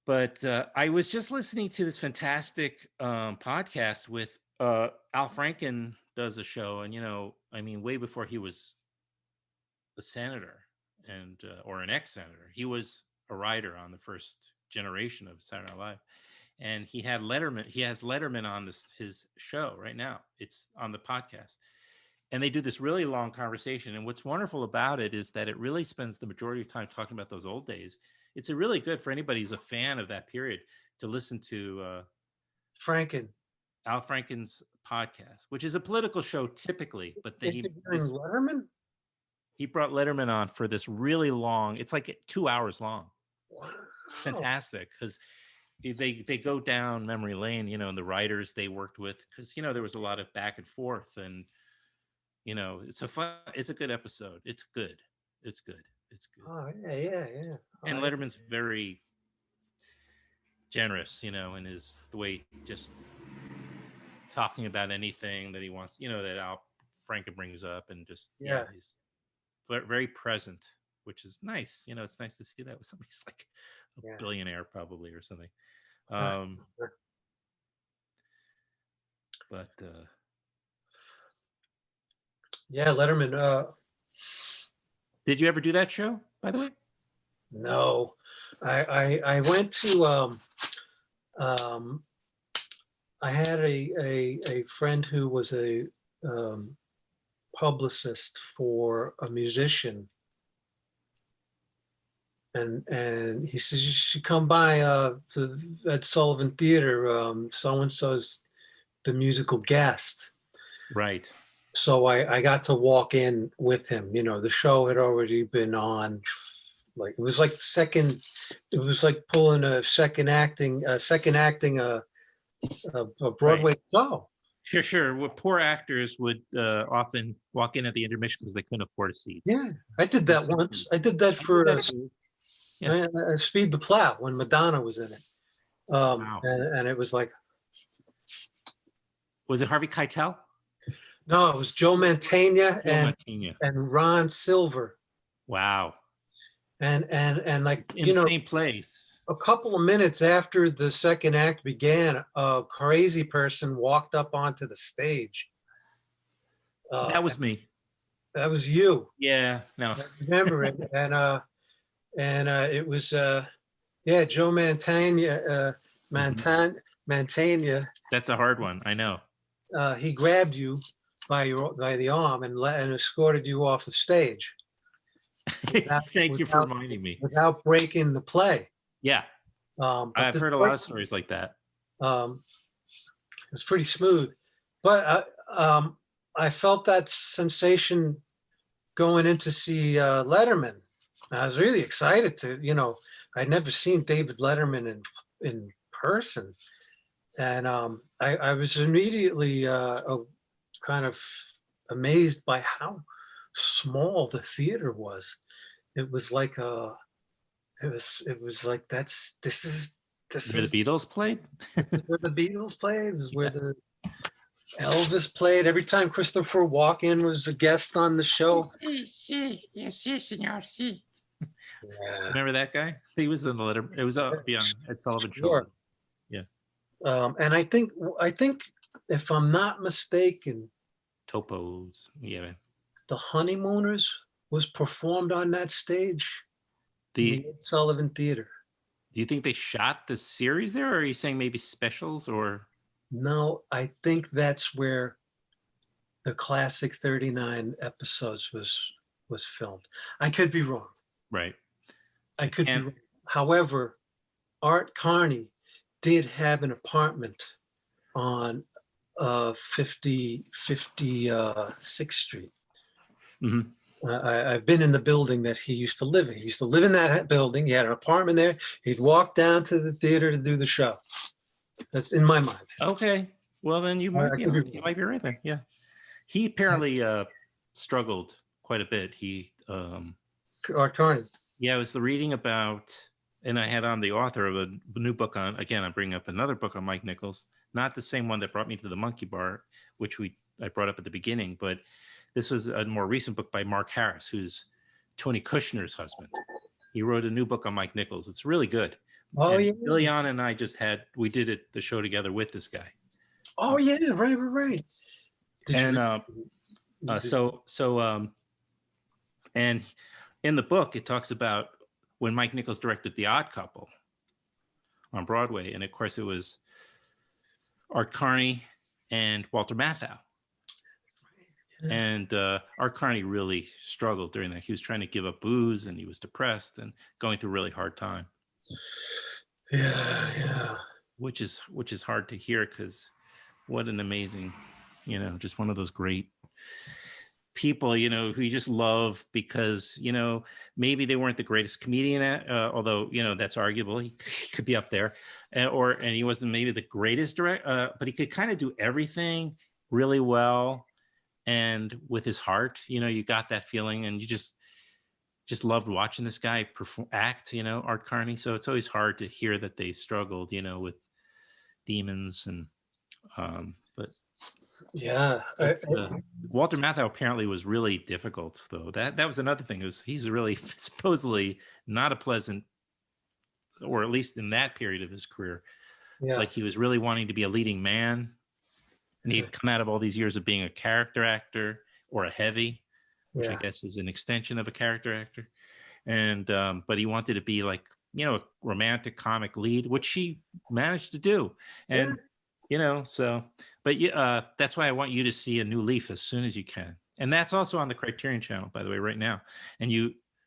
But I was just listening to this fantastic podcast with Al Franken does a show, and way before he was a senator and or an ex-senator, he was a writer on the first generation of Saturday Night Live, and he had Letterman. He has Letterman on his show right now. It's on the podcast, and they do this really long conversation. And what's wonderful about it is that it really spends the majority of time talking about those old days. It's a really good for anybody who's a fan of that period to listen to Al Franken's podcast, which is a political show typically, but Letterman. He brought Letterman on for this really long. It's like 2 hours long. Wow. Fantastic, because they go down memory lane, and the writers they worked with, because there was a lot of back and forth, and it's a good episode. It's good. Oh, yeah. And Letterman's very generous, in the way just talking about anything that he wants, that Al Franken brings up, and just he's very present, which is nice. It's nice to see that with somebody who's like a billionaire probably or something. But Letterman. Did you ever do that show, by the way? No, I went to. I had a friend who was a publicist for a musician, and he says, you should come by at Sullivan Theater. So and so's the musical guest. Right. So I got to walk in with him. The show had already been on. Like it was like pulling a second acting a Broadway show. Sure. Well, poor actors would often walk in at the intermission because they couldn't afford a seat. Yeah, I did that once. I did that for Speed the Plow when Madonna was in it. Wow. And it was like. Was it Harvey Keitel? No, it was Joe Mantegna and Ron Silver. Wow. And like in the same place. A couple of minutes after the second act began, a crazy person walked up onto the stage. That was me. That was you. Yeah. No. I remember it. And it was Joe Mantegna. Mantegna. That's a hard one. I know. He grabbed you by the arm and escorted you off the stage. Thank you for reminding me. Without breaking the play. Yeah. I've heard a lot of stories like that. It's pretty smooth. But I felt that sensation going in to see Letterman. I was really excited to, I'd never seen David Letterman in person. And I was immediately kind of amazed by how small the theater was. It was like it was like this is where the Beatles played. This is where the Beatles played. This is where the Elvis played. Every time Christopher Walken was a guest on the show. Sí, senor, sí. Yeah. Remember that guy? He was in the letter. It was beyond Ed Sullivan show. Sure. Yeah. And I think if I'm not mistaken, Topos. Yeah. The Honeymooners was performed on that stage in The the Ed Sullivan Theater. Do you think they shot the series there, or are you saying maybe specials or? No, I think that's where the classic 39 episodes was filmed. I could be wrong. Right. I I could be can't. wrong. However, Art Carney did have an apartment on 56th Street. Mhm. I've been in the building that he used to live in. He used to live in that building. He had an apartment there. He'd walk down to the theater to do the show. That's in my mind. Okay. Well, then you might I be could be you wrong. might be right there. Yeah. He apparently struggled quite a bit. Art Carney. Yeah, I was reading about, and I had on the author of a new book on. Again, I'm bringing up another book on Mike Nichols, not the same one that brought me to the Monkey Bar, which I brought up at the beginning, but this was a more recent book by Mark Harris, who's Tony Kushner's husband. He wrote a new book on Mike Nichols. It's really good. Oh And yeah. Liliana and I we did the show together with this guy. Oh yeah. Right. Did And you? and in the book it talks about when Mike Nichols directed The Odd Couple on Broadway, and of course it was Art Carney and Walter Matthau. And Art Carney really struggled during that. He was trying to give up booze, and he was depressed and going through a really hard time. Yeah. Which is hard to hear, because what an amazing, just one of those great people, who you just love because, maybe they weren't the greatest comedian although, that's arguable. He could be up there, and he wasn't maybe the greatest but he could kind of do everything really well. And with his heart, you got that feeling, and you just loved watching this guy act, Art Carney. So it's always hard to hear that they struggled, with demons and, but Yeah. Walter Matthau apparently was really difficult, though. That was another thing. He's really supposedly not a pleasant, or at least in that period of his career, like he was really wanting to be a leading man. And he'd come out of all these years of being a character actor or a heavy, which I guess is an extension of a character actor. And but he wanted to be like, a romantic comic lead, which he managed to do. And but that's why I want you to see A New Leaf as soon as you can. And that's also on the Criterion Channel, by the way, right now. And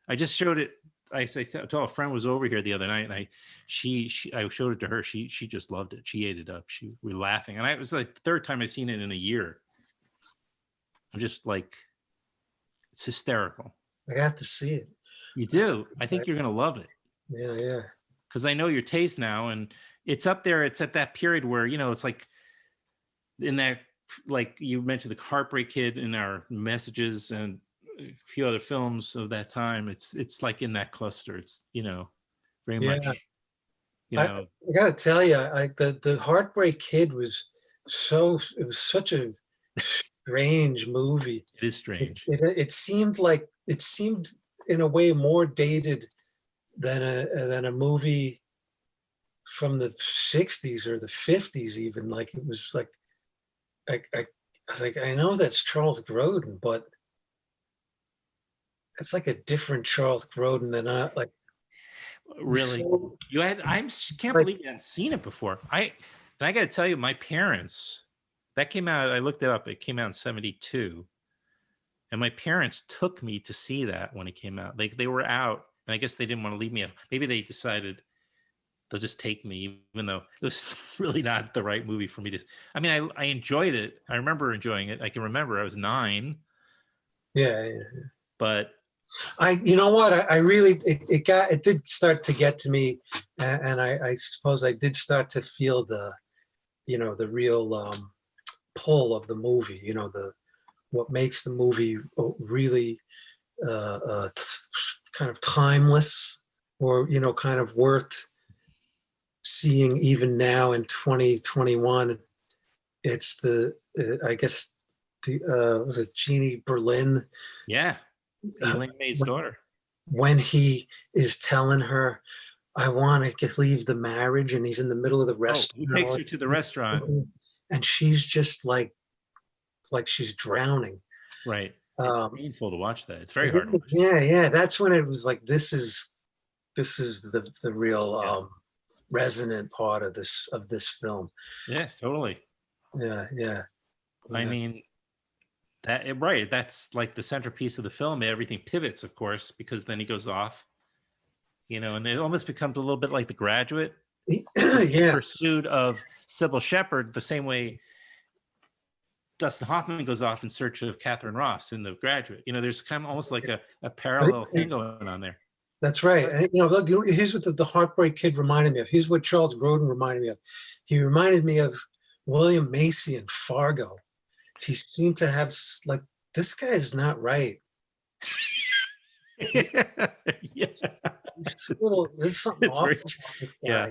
I just showed it. I told a friend was over here the other night, and I showed it to her. She just loved it. She ate it up. We were laughing, and it was like the third time I've seen it in a year. I'm just like, it's hysterical. I have to see it. You do. I think you're gonna love it. Yeah. Because I know your taste now, and it's up there. It's at that period where it's like in that, like you mentioned, the Heartbreak Kid in our messages and a few other films of that time. It's like in that cluster. It's very much. I gotta tell you, the Heartbreak Kid was such a strange movie. It is strange. It seemed in a way more dated than a movie from the 60s or the 50s even. Like it was like I was like, I know that's Charles Grodin, but it's like a different Charles Grodin than like. Really, so, I can't believe you hadn't seen it before. I got to tell you, my parents, that came out. I looked it up. It came out in ~72, and my parents took me to see that when it came out. They were out, and I guess they didn't want to leave me. Maybe they decided they'll just take me, even though it was really not the right movie for me to. I mean, I enjoyed it. I remember enjoying it. I can remember I was 9. Yeah. But you know what? I really, it did start to get to me, and I suppose I did start to feel the real pull of the movie. What makes the movie really kind of timeless, or kind of worth seeing even now in 2021. It's I guess was it Jeannie Berlin? Yeah. Elaine May's daughter. when he is telling her, I want to leave the marriage, and he's in the middle of the Oh, he takes her restaurant, to the restaurant. and she's just like she's drowning. Right. It's Um, painful to watch that. It's very hard to watch. yeah, yeah, that's when it was like, this is the real Yeah. resonant part of this film. Yes, totally. Yeah, yeah, I yeah. mean, right. That's like the centerpiece of the film. Everything pivots, of course, because then he goes off, and it almost becomes a little bit like The Graduate in Yeah, pursuit of Sybil Shepherd, the same way Dustin Hoffman goes off in search of Catherine Ross in The Graduate. There's kind of almost like a parallel thing going on there. that's right. And look, here's what the Heartbreak Kid reminded me of. Here's what Charles Grodin reminded me of. He reminded me of William Macy in Fargo. He seemed to have like, this guy's not right. Yeah. There's something It's awful very, about this yeah.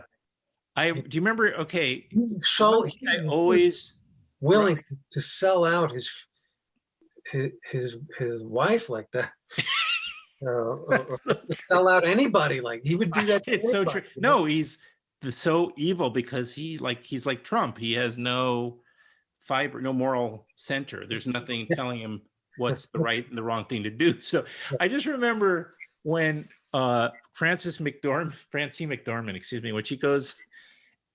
guy. Do you remember? Okay, one So thing I always willing to sell out his wife like that. Or sell out anybody, like he would do that. It's so true. No, he's so evil because he's like Trump. He has no fiber, no moral center. There's nothing telling him what's the right and the wrong thing to do. So I just remember when Francine McDormand, excuse me, when she goes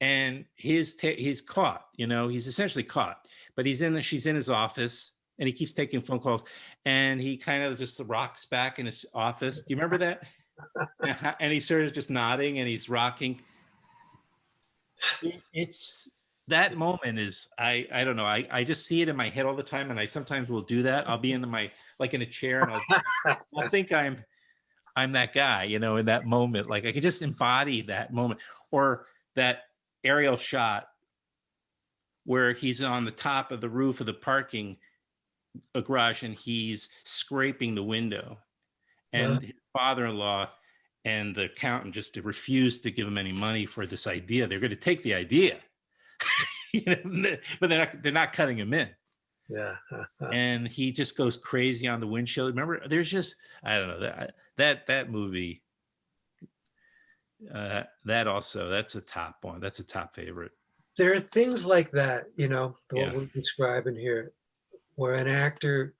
and he's caught, he's essentially caught, but she's in his office and he keeps taking phone calls and he kind of just rocks back in his office. Do you remember that? And he's sort of just nodding and he's rocking. It's that moment is, I don't know. I just see it in my head all the time. And I sometimes will do that. I'll be in in a chair and I'll think I'm that guy, in that moment. Like I can just embody that moment, or that aerial shot where he's on the top of the roof of the parking garage and he's scraping the window, and his father-in-law and the accountant just refuse to give him any money for this idea. They're going to take the idea, but they're not cutting him in. Yeah. And he just goes crazy on the windshield. Remember, there's just, I don't know, that movie. That's a top one. That's a top favorite. There are things like that, what Yeah. we're describing here, where an actor,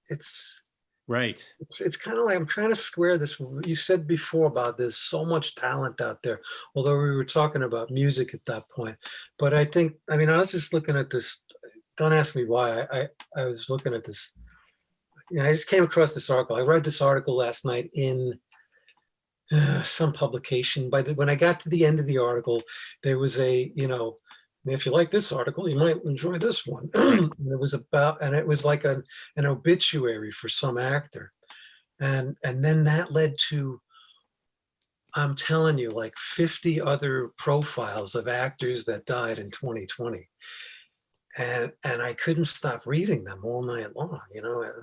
it's Right. it's kind of like, I'm trying to square this. You said before about there's so much talent out there, although we were talking about music at that point. But I was just looking at this. Don't ask me why. I was looking at this. I just came across this article. I read this article last night in some publication. When I got to the end of the article, there was if you like this article, you might enjoy this one. And it was like an obituary for some actor. And then that led to, I'm telling you, like 50 other profiles of actors that died in 2020. And I couldn't stop reading them all night long,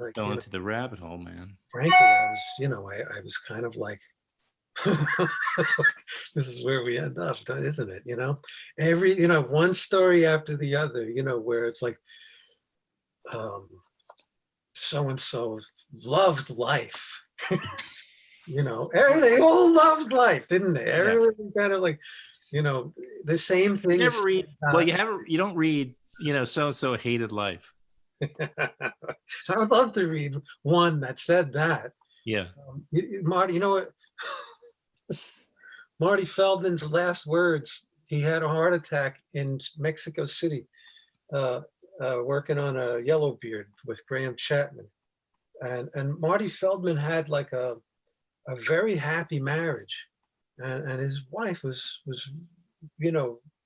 like Fell into the rabbit hole, man. frankly, I was kind of like, this is where we end up, isn't it? Every, one story after the other, where it's like, so and so loved life. They all loved life, didn't they? Everyone kind of like, the same thing. You never read. Well, you don't read. So and so hated life. I would love to read one that said that. Yeah. Marty, you know what? Marty Feldman's last words, he had a heart attack in Mexico City, working on a Yellowbeard with Graham Chapman. And Marty Feldman had like a very happy marriage. And his wife was,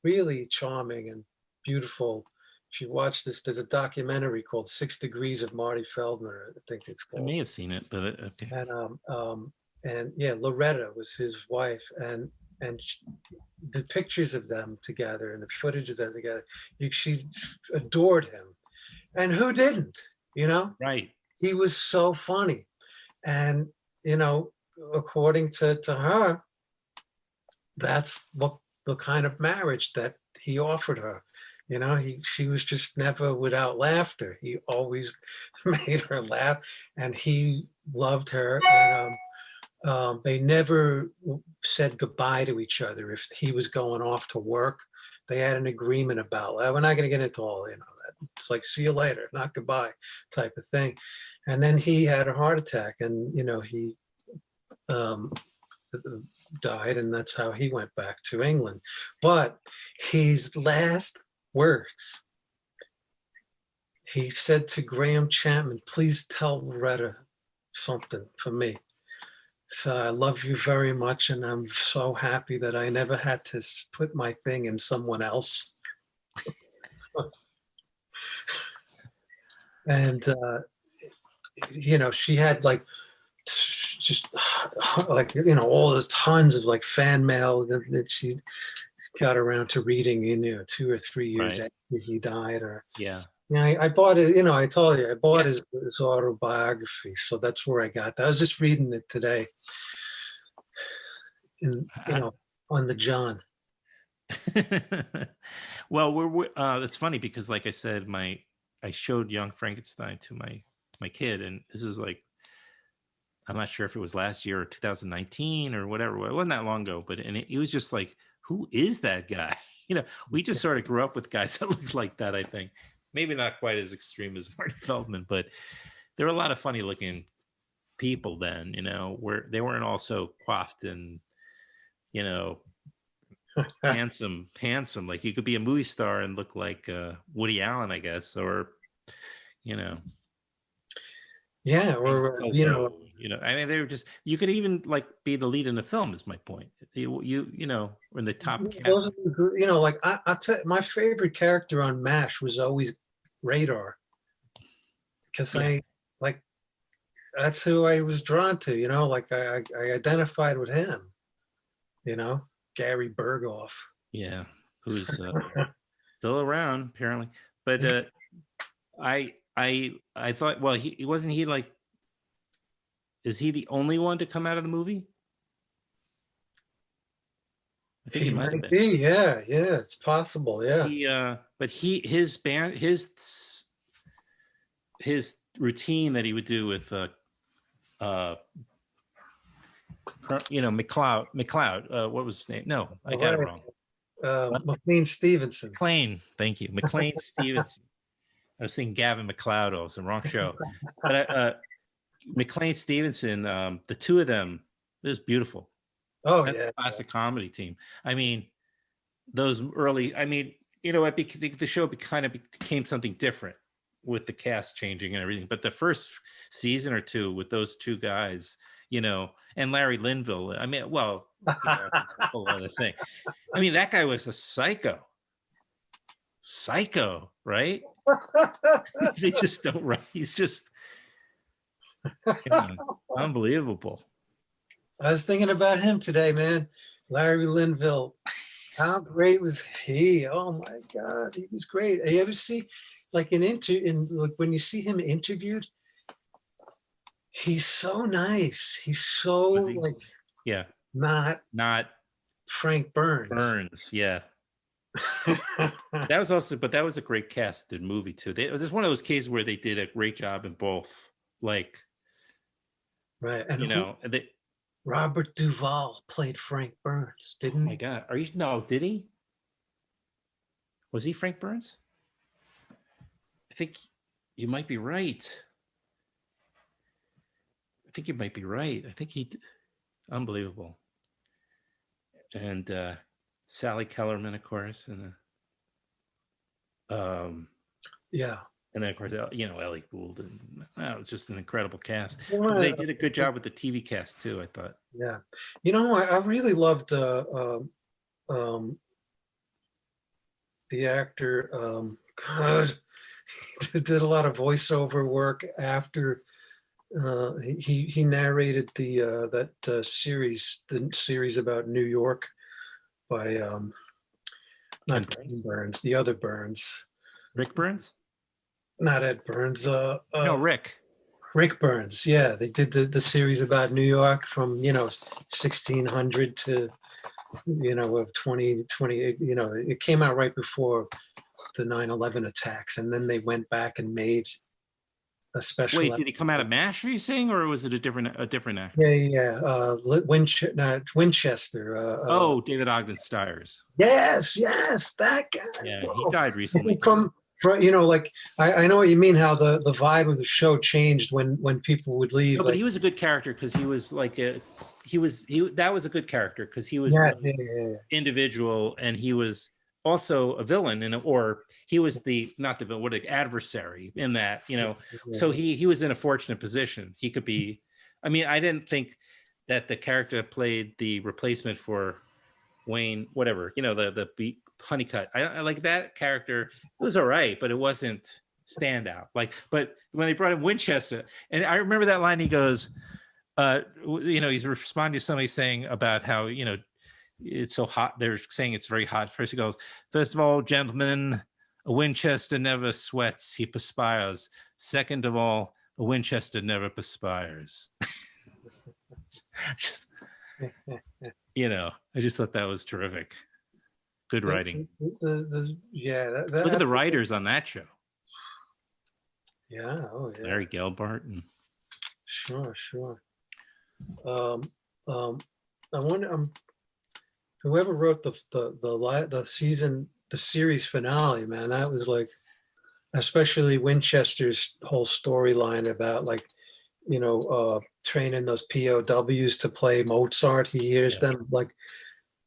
really charming and beautiful. She watched this, there's a documentary called 6 Degrees of Marty Feldman, I think it's called. I may have seen it, but okay. And yeah, Loretta was his wife, and the pictures of them together and the footage of them together, she adored him. And who didn't, Right. He was so funny. And, according to her, that's what the kind of marriage that he offered her. You know, she was just never without laughter. He always made her laugh, and he loved her. And they never said goodbye to each other. If he was going off to work, they had an agreement about, we're not going to get into all, you know, that. It's like, see you later, not goodbye type of thing. And then he had a heart attack, and, you know, he um, died, and that's how he went back to England. But his last words, he said to Graham Chapman, please tell Loretta something for me. So I love you very much, and I'm so happy that I never had to put my thing in someone else. And, you know, she had like, just like, you know, all those tons of like fan mail that she got around to reading, you know, 2 or 3 years Right. after he died. Or Yeah. yeah, I bought it, you know, I told you, I bought Yeah. his autobiography. So that's where I got that. I was just reading it today, in, you know, on the John. Well, we're it's funny because, like I said, I showed Young Frankenstein to my kid, and this is like, I'm not sure if it was last year or 2019 or whatever. It wasn't that long ago, but it was just like, who is that guy? You know, we just sort of grew up with guys that looked like that. I think maybe not quite as extreme as Marty Feldman, but there were a lot of funny looking people then. You know, where they weren't all so coiffed and, you know, handsome. Like you could be a movie star and look like Woody Allen, I guess, or, you know. Yeah, James or Covert, you know, I mean, they were just, you could even like be the lead in a film, is my point. You know, or in the top cast. those, you know, like I tell my favorite character on MASH was always Radar, because Yeah. I like, that's who I was drawn to. You know, like I identified with him. You know, Gary Berghoff. Yeah. Who's still around apparently. But I thought, well, he wasn't, he like, is he the only one to come out of the movie? I think he He might have might been. be, yeah, yeah, it's possible, yeah. He but his band, his routine that he would do with uh you know, McLeod, what was his name? No, I All got it right, wrong. What? McLean Stevenson. McLean, thank you, McLean Stevenson. I was thinking Gavin McLeod, also wrong show. But McLean Stevenson, the two of them, it was beautiful. Oh That's yeah, a classic comedy team. I mean, those early, I mean, you know, the show kind of became something different with the cast changing and everything. But the first season or two with those two guys, you know, and Larry Linville, I mean, well, you know, that's a whole other thing. I mean, that guy was a psycho, right? They just don't write. He's just, you know, unbelievable. I was thinking about him today, man. Larry Linville. How great was he? Oh my God, he was great. You ever see like like when you see him interviewed, he's so nice. He's so Was he? like Yeah, not not Frank Burns. Burns. Yeah. That was also, but that was a great casted movie too. There's one of those cases where they did a great job in both. Like, Right. And you know, Robert Duvall played Frank Burns, oh didn't my he? God, are you? No, did he? Was he Frank Burns? I think you might be right. I think you might be right. I think unbelievable. And Sally Kellerman, of course, and Yeah. and then of course, you know, Ellie Gould, and it was just an incredible cast. You But they know, did a good job with the TV cast too, I thought. yeah. You know, I really loved um, the actor. God, he did a lot of voiceover work after he narrated the series about New York by Ken not Burns, Ken Burns, the other Burns, Rick Burns. not Ed Burns. No, Rick. Rick Burns. Yeah, they did the series about New York from 1600 to of 2028. You know, it came out right before the 9/11 attacks, and then they went back and made a special Wait, did he come out episode. of MASH? Are you saying, or was it a different actor? Yeah, yeah, Winchester. Oh, David Ogden Stiers. Yes, that guy. Yeah, he Whoa. died recently. From like I know what you mean. How the vibe of the show changed when people would leave. No, but Like, he was a good character because he was like that was a good character because he was yeah, really individual, and he was also a villain, or he was not the villain, what an adversary in that, so he was in a fortunate position. He could be, I mean, I didn't think that the character played the replacement for Wayne, whatever, the Honeycutt. I like that character. It was all right, but it wasn't standout. But when they brought in Winchester, and I remember that line, he goes, he's responding to somebody saying about how, it's so hot. They're saying it's very hot. First he goes, first of all, gentlemen, a Winchester never sweats, he perspires. Second of all, a Winchester never perspires. I just thought that was terrific. Good writing. Look at the writers on that show. Yeah. Oh, yeah. Larry Gelbart. And... Sure. I wonder. Whoever wrote the series finale, man, that was like, especially Winchester's whole storyline about like, training those POWs to play Mozart. He hears them like,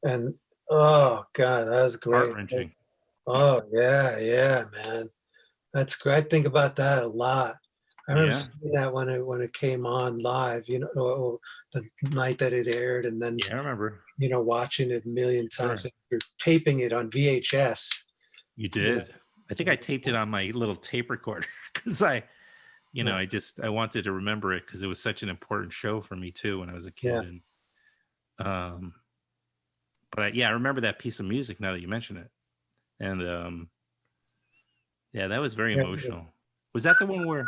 and oh God, that was great. Heart-wrenching. Oh yeah, man. That's great. I think about that a lot. I remember seeing that when it came on live, the night that it aired, and then I remember, watching it a million times. Sure. You're taping it on VHS. You did. I think I taped it on my little tape recorder because I wanted to remember it because it was such an important show for me too when I was a kid. Yeah. And I remember that piece of music now that you mention it, and that was very emotional. Was that the one where?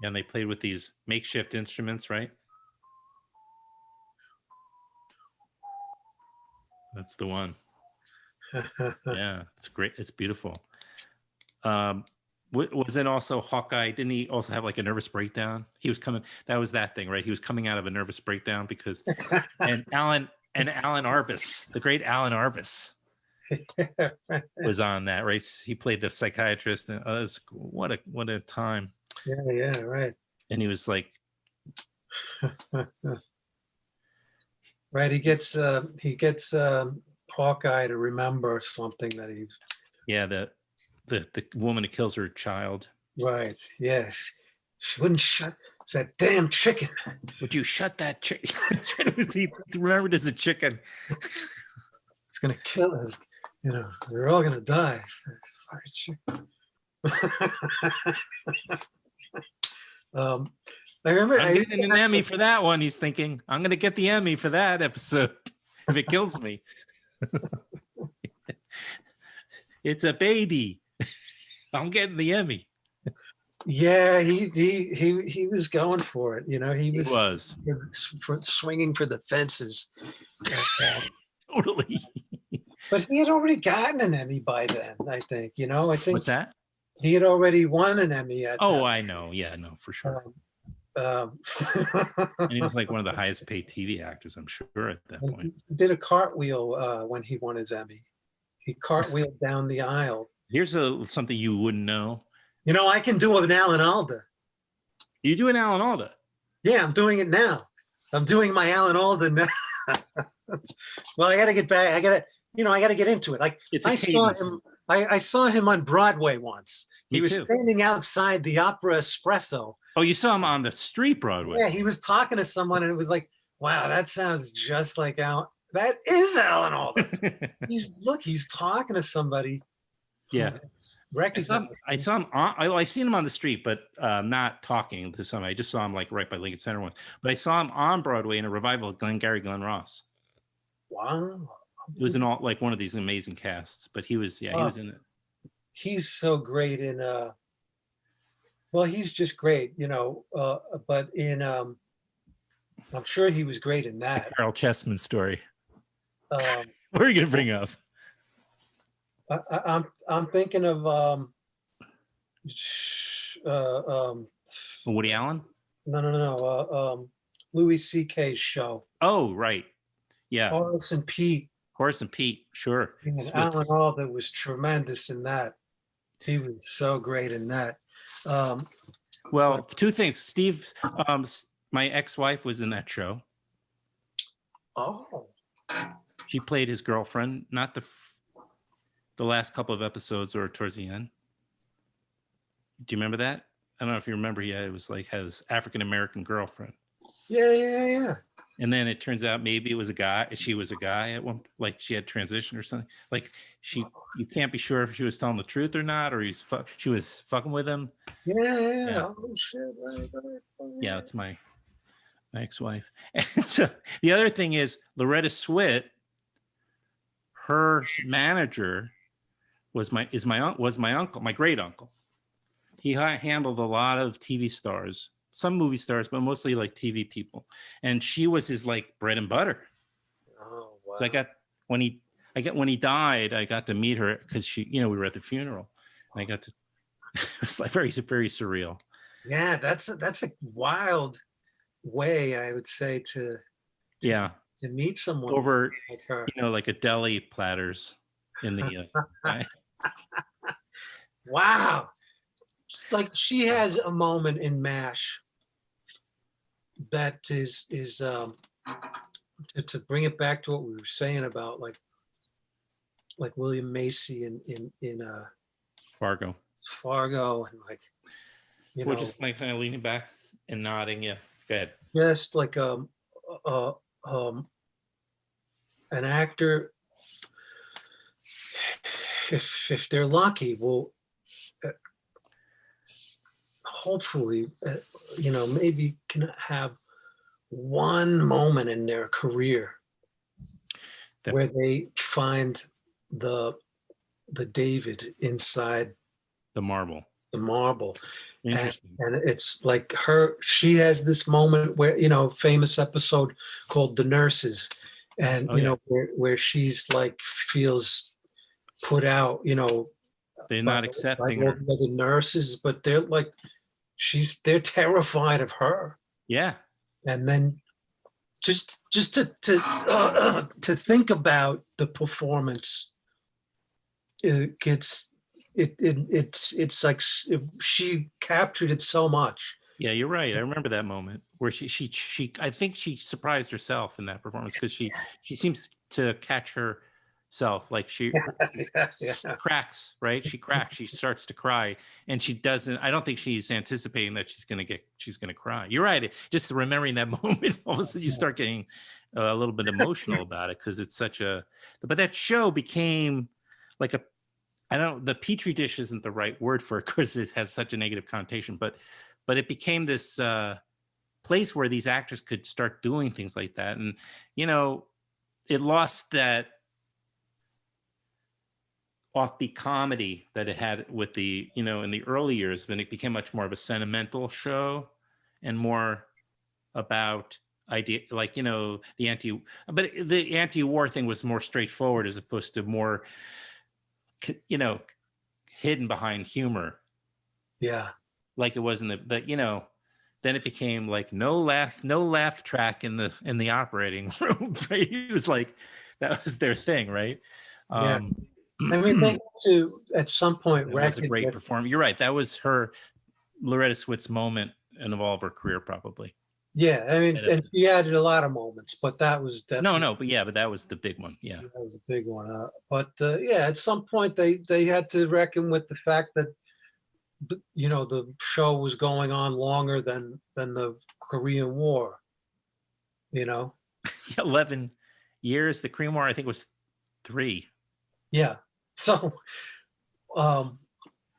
And they played with these makeshift instruments, right? That's the one. Yeah, it's great. It's beautiful. Was it also Hawkeye? Didn't he also have like a nervous breakdown? He was coming. That was that thing, right? He was coming out of a nervous breakdown because, and Alan Arbus, the great Alan Arbus, was on that, right? He played the psychiatrist, and what a time. Yeah, right. And he was like, right. He gets Hawkeye to remember something that he's. Yeah, the woman who kills her child. Right. Yes. She wouldn't shut. It's that damn chicken. Would you shut that chicken? He remembered as a chicken. It's gonna kill us. They're all gonna die. Fucking chicken. I remember I'm getting an Emmy for that one. He's thinking, I'm going to get the Emmy for that episode if it kills me. It's a baby. I'm getting the Emmy. Yeah, he was going for it. He was swinging for the fences. Totally. But he had already gotten an Emmy by then, I think. I think. What's that? He had already won an Emmy at that. I know. Yeah, no, for sure. And he was like one of the highest paid TV actors, I'm sure, at that point. He did a cartwheel when he won his Emmy. He cartwheeled down the aisle. Here's something you wouldn't know. I can do an Alan Alda. You do an Alan Alda? Yeah, I'm doing it now. I'm doing my Alan Alda now. Well, I got to get back. I got to get into it. Like, I saw him on Broadway once. He was standing outside the Opera Espresso. Oh, you saw him on the street Broadway? Yeah, he was talking to someone, and it was like, wow, that sounds just like Alan. That is Alan Alda. He's talking to somebody. Yeah. I saw him. I seen him on the street, but not talking to somebody. I just saw him like right by Lincoln Center once. But I saw him on Broadway in a revival of Glenn Ross. Wow. It was in one of these amazing casts, but he was he was in it. He's so great in well, he's just great, but in I'm sure he was great in that. The Carl Chessman story. What are you gonna bring up? I'm thinking of Woody Allen. no, Louis C.K.'s show. Oh, right. Yeah. Horace and Pete. Horace and Pete. Sure. And Alan Alda was tremendous in that. He was so great in that. Well, But two things. Steve, my ex-wife was in that show. oh, She played his girlfriend, not the last couple of episodes or towards the end. Do you remember that? I don't know if you remember. Yeah, it was like his African American girlfriend. yeah. And then it turns out maybe it was a guy. She was a guy at one, like she had transitioned or something. Like you can't be sure if she was telling the truth or not, or she was fucking with him. Yeah. Oh shit! Right. Yeah, it's my ex-wife. And so the other thing is Loretta Swit, her manager was my uncle, my great uncle. He handled a lot of TV stars, some movie stars, but mostly like TV people. And she was his like bread and butter. Oh wow. So when he died, I got to meet her because we were at the funeral. And I got to, it was like very, very surreal. Yeah, that's a wild way, I would say, to meet someone over like her. Like a deli platters in the Wow. It's like she has a moment in MASH that is to bring it back to what we were saying about like William Macy in Fargo and like we're just like kind of leaning back and nodding. Yeah, go ahead. Just like an actor, if they're lucky, will hopefully maybe can have one moment in their career where they find the David inside the marble. And it's like she has this moment where famous episode called The Nurses, and where she's like feels put out, they're not accepting her. The nurses, but they're like they're terrified of her. Yeah. And then just to think about the performance, it's like she captured it so much. Yeah, you're right. I remember that moment where she I think she surprised herself in that performance because she seems to catch herself, like she cracks, right? She cracks. She starts to cry, and she doesn't. I don't think she's anticipating that she's gonna cry. You're right. Just remembering that moment, all of a sudden you start getting a little bit emotional about it because it's such a. But that show became like a. I don't. The petri dish isn't the right word for it because it has such a negative connotation, but it became this place where these actors could start doing things like that, and it lost that offbeat comedy that it had with the in the early years, when it became much more of a sentimental show and more about idea, like the anti-war thing was more straightforward as opposed to more hidden behind humor. Yeah, like it was in the then it became like no laugh track in the operating room. Right? It was like that was their thing, right? Yeah. I mean, they had to at some point. That was a great performance. You're right. That was Loretta Swit's moment in all of her career, probably. Yeah, I mean, and she added a lot of moments, but that was definitely but that was the big one. Yeah, that was a big one. At some point they had to reckon with the fact that the show was going on longer than the Korean War. 11 years. The Korean War, I think, was 3. Yeah. So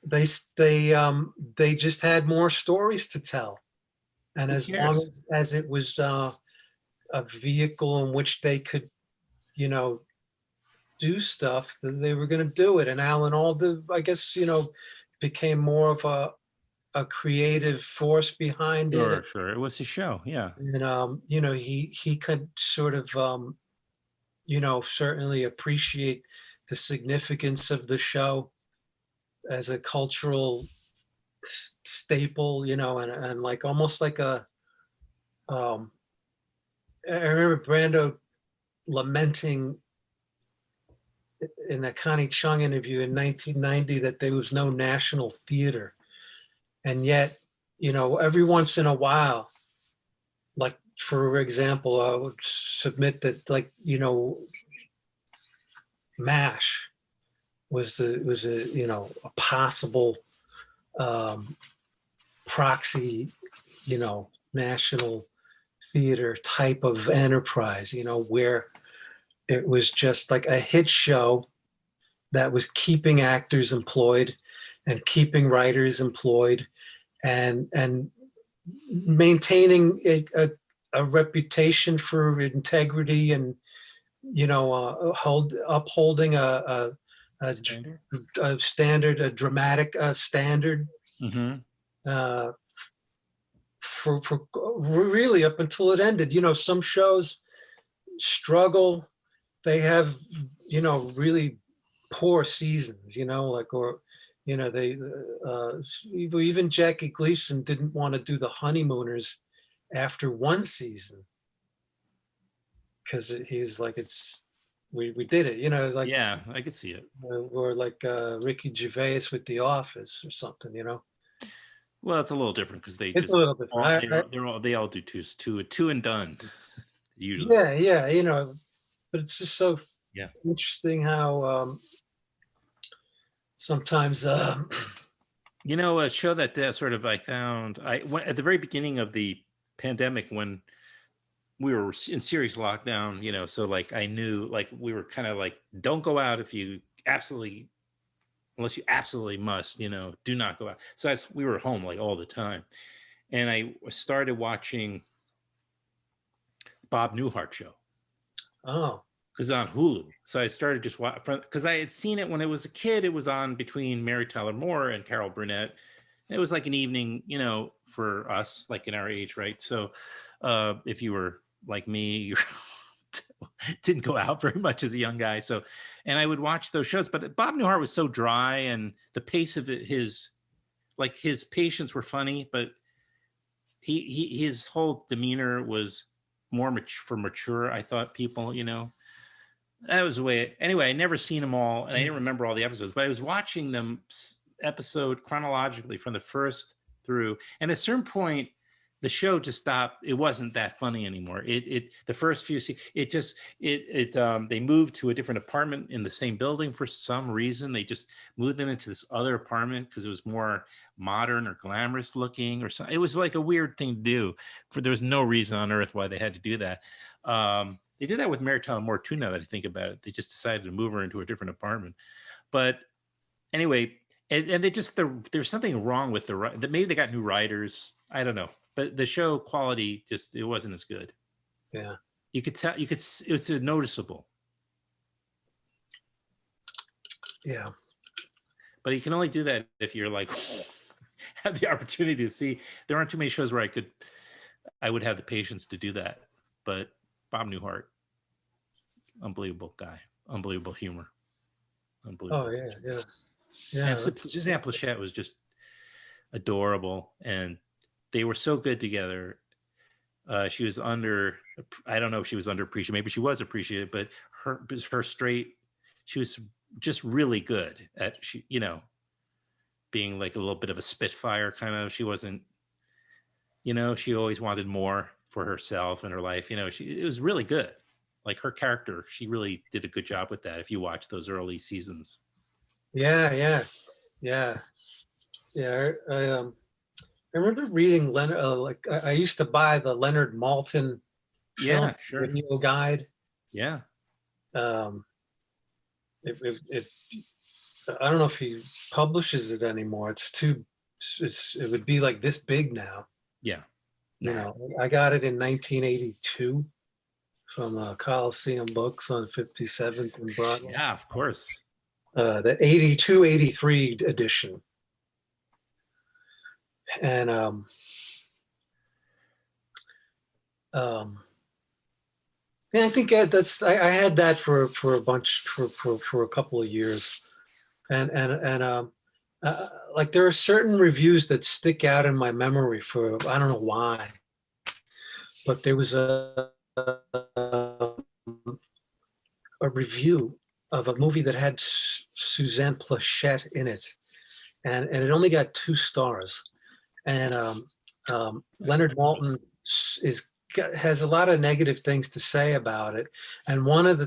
they just had more stories to tell, and as long as it was a vehicle in which they could do stuff, that they were going to do it. And Alan Alda, I guess, became more of a creative force behind it. Sure. It was his show. Yeah. And he could sort of certainly appreciate the significance of the show as a cultural staple, you know, and like almost like a, um, I remember Brando lamenting in that Connie Chung interview in 1990 that there was no national theater. And yet, you know, every once in a while, like for example, I would submit that, like, you know, MASH was a, you know, a possible um, proxy, you know, national theater type of enterprise, you know, where it was just like a hit show that was keeping actors employed and keeping writers employed and maintaining a reputation for integrity and, you know, upholding a, Standard. a standard, a dramatic standard, Mm-hmm. uh, for really up until it ended. You know, some shows struggle. They have, you know, really poor seasons, you know, like, or, you know, they, even Jackie Gleason didn't want to do the Honeymooners after one season because he's like, it's, we did it, you know, it's like, Yeah, I could see it. or like Ricky Gervais with The Office or something, you know. Well, it's a little different because they It's a just little bit, all they all do two and done usually. yeah, yeah, you know, but it's just so Yeah. interesting how sometimes, You know, a show that sort of I found I went at the very beginning of the pandemic when we were in serious lockdown, you know, so like I knew like we were kind of like don't go out if you absolutely unless you absolutely must, you know, do not go out. So we were home like all the time. And I started watching Bob Newhart show oh, because on Hulu. So I started just watching because I had seen it when I was a kid. It was on between Mary Tyler Moore and Carol Burnett. It was like an evening, you know, for us, like in our age, right? So if you were like me, you didn't go out very much as a young guy. So, and I would watch those shows. But Bob Newhart was so dry, and the pace of it, his patients were funny, but his whole demeanor was more for mature. I thought people, you know, that was the way. Anyway, I never seen them all, and I didn't remember all the episodes, but I was watching them episode chronologically from the first through, and at a certain point the show just stopped. It wasn't that funny anymore. The first few it just they moved to a different apartment in the same building for some reason. They just moved them into this other apartment because it was more modern or glamorous looking or something. It was like a weird thing to do. There was no reason on earth why they had to do that. They did that with Mary Tyler Moore too. Now that I think about it, they just decided to move her into a different apartment. But anyway, and they just there's something wrong with maybe they got new writers. I don't know, but the show quality just it wasn't as good. yeah, You could tell. It's noticeable. yeah, But you can only do that if you're like have the opportunity to see. There aren't too many shows where I would have the patience to do that. But Bob Newhart, unbelievable guy, unbelievable humor, unbelievable. oh yeah, yeah, yeah. And Suzanne Plachette was just adorable, and they were so good together. She was I don't know if she was underappreciated. Maybe she was appreciated, but her straight, she was just really good at you know, being like a little bit of a spitfire kind of. She wasn't, you know, she always wanted more for herself and her life. You know, it was really good. Like her character, she really did a good job with that. If you watch those early seasons. Yeah, yeah, yeah, yeah. I remember reading Leonard. Like I used to buy the Leonard Maltin film Yeah, sure. video guide. Yeah. Um, it I don't know if he publishes it anymore. It's too. It would be like this big now. Yeah. You know, I got it in 1982 from Coliseum Books on 57th and Broadway. Yeah, of course. The 82, 83 edition. And um, Yeah, I think I had that for a bunch for a couple of years, and like there are certain reviews that stick out in my memory for I don't know why, but there was a review of a movie that had Suzanne Plachette in it, and it only got 2 stars. And Leonard Maltin is has a lot of negative things to say about it. And one of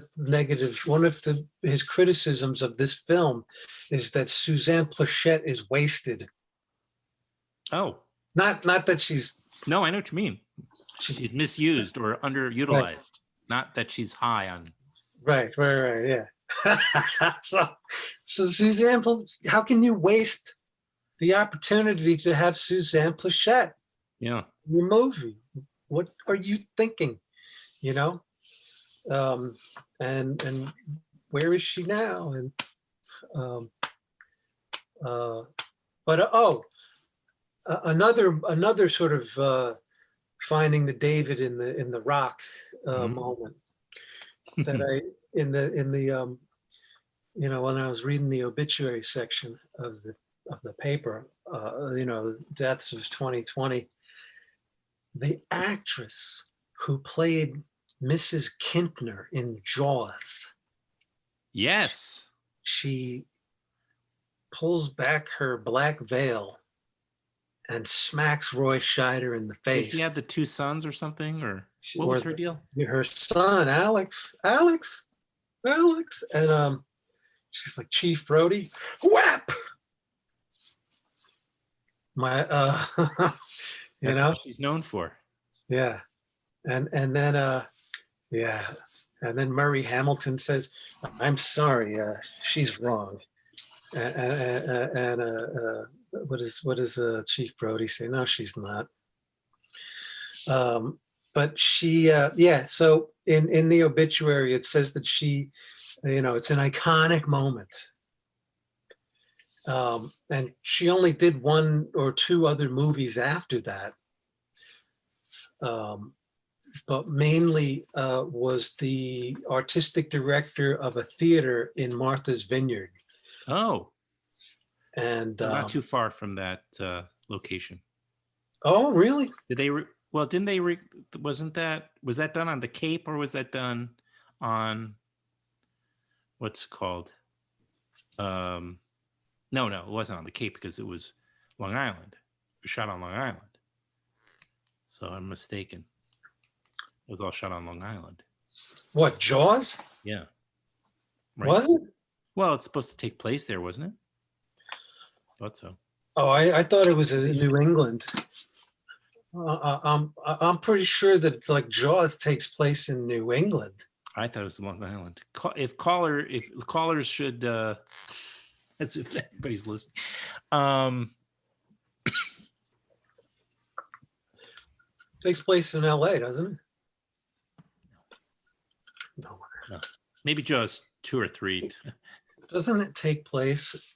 his criticisms of this film is that Suzanne Plachette is wasted. Oh, Not that she's no, I know what you mean. She's misused or underutilized. Right. Not that she's high on. Right, yeah. so Suzanne, how can you waste the opportunity to have Suzanne Plachette Yeah. in your movie? What are you thinking? You know, and where is she now? And another sort of finding the David in the Rock moment that I in the when I was reading the obituary section of the paper, deaths of 2020, the actress who played Mrs. Kintner in Jaws. Yes. She pulls back her black veil and smacks Roy Scheider in the face. Did she have the 2 sons or something, or what was her deal? Her son, Alex, and she's like, Chief Brody, whap! That's what she's known for. Yeah, and then yeah, and then Murray Hamilton says, "I'm sorry, she's wrong," and what does Chief Brody say? No, she's not. But she, yeah. So in the obituary, it says that she, it's an iconic moment. And she only did 1 or 2 other movies after that. But mainly was the artistic director of a theater in Martha's Vineyard. Oh. And not too far from that location. Oh, really? Did they? Didn't they? Was that done on the Cape, or was that done on what's it called? No, it wasn't on the Cape because it was Long Island. It was shot on Long Island. So I'm mistaken. It was all shot on Long Island. What, Jaws? Yeah. Right? Was it? Well, it's supposed to take place there, wasn't it? Thought so. Oh, I thought it was in New England. I'm pretty sure that like Jaws takes place in New England. I thought it was Long Island. If callers should, as if anybody's listening. Takes place in LA, doesn't it? No. Maybe Jaws 2 or 3. Doesn't it take place?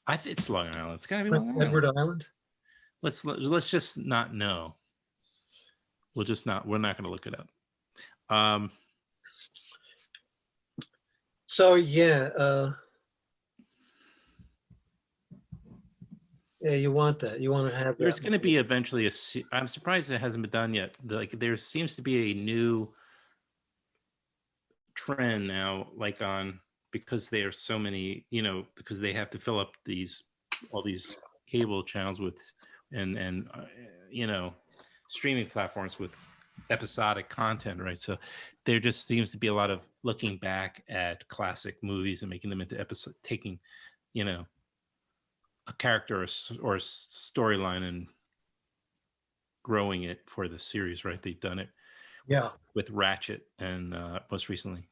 I think it's Long Island. It's gotta be Long Island. Edward Island. Let's just not know. We're not going to look it up. So yeah, yeah, you want that. You want to have. There's going to be eventually I'm surprised it hasn't been done yet. Like there seems to be a new trend now, like because there are so many, because they have to fill up all these cable channels with and streaming platforms with episodic content, right? So there just seems to be a lot of looking back at classic movies and making them into episode, taking a character or a storyline and growing it for the series, right? They've done it with Ratchet and most recently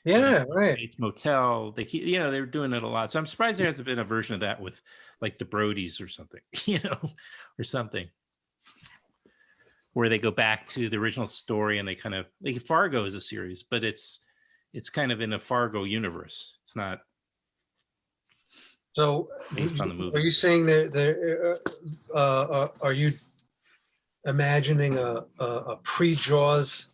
right, Bates Motel. They keep, they're doing it a lot. So I'm surprised there hasn't been a version of that with like the Brodies or something, or something where they go back to the original story and they kind of, like Fargo is a series, but it's kind of in a Fargo universe. It's not. So based on the movie. Are you saying are you imagining a pre-Jaws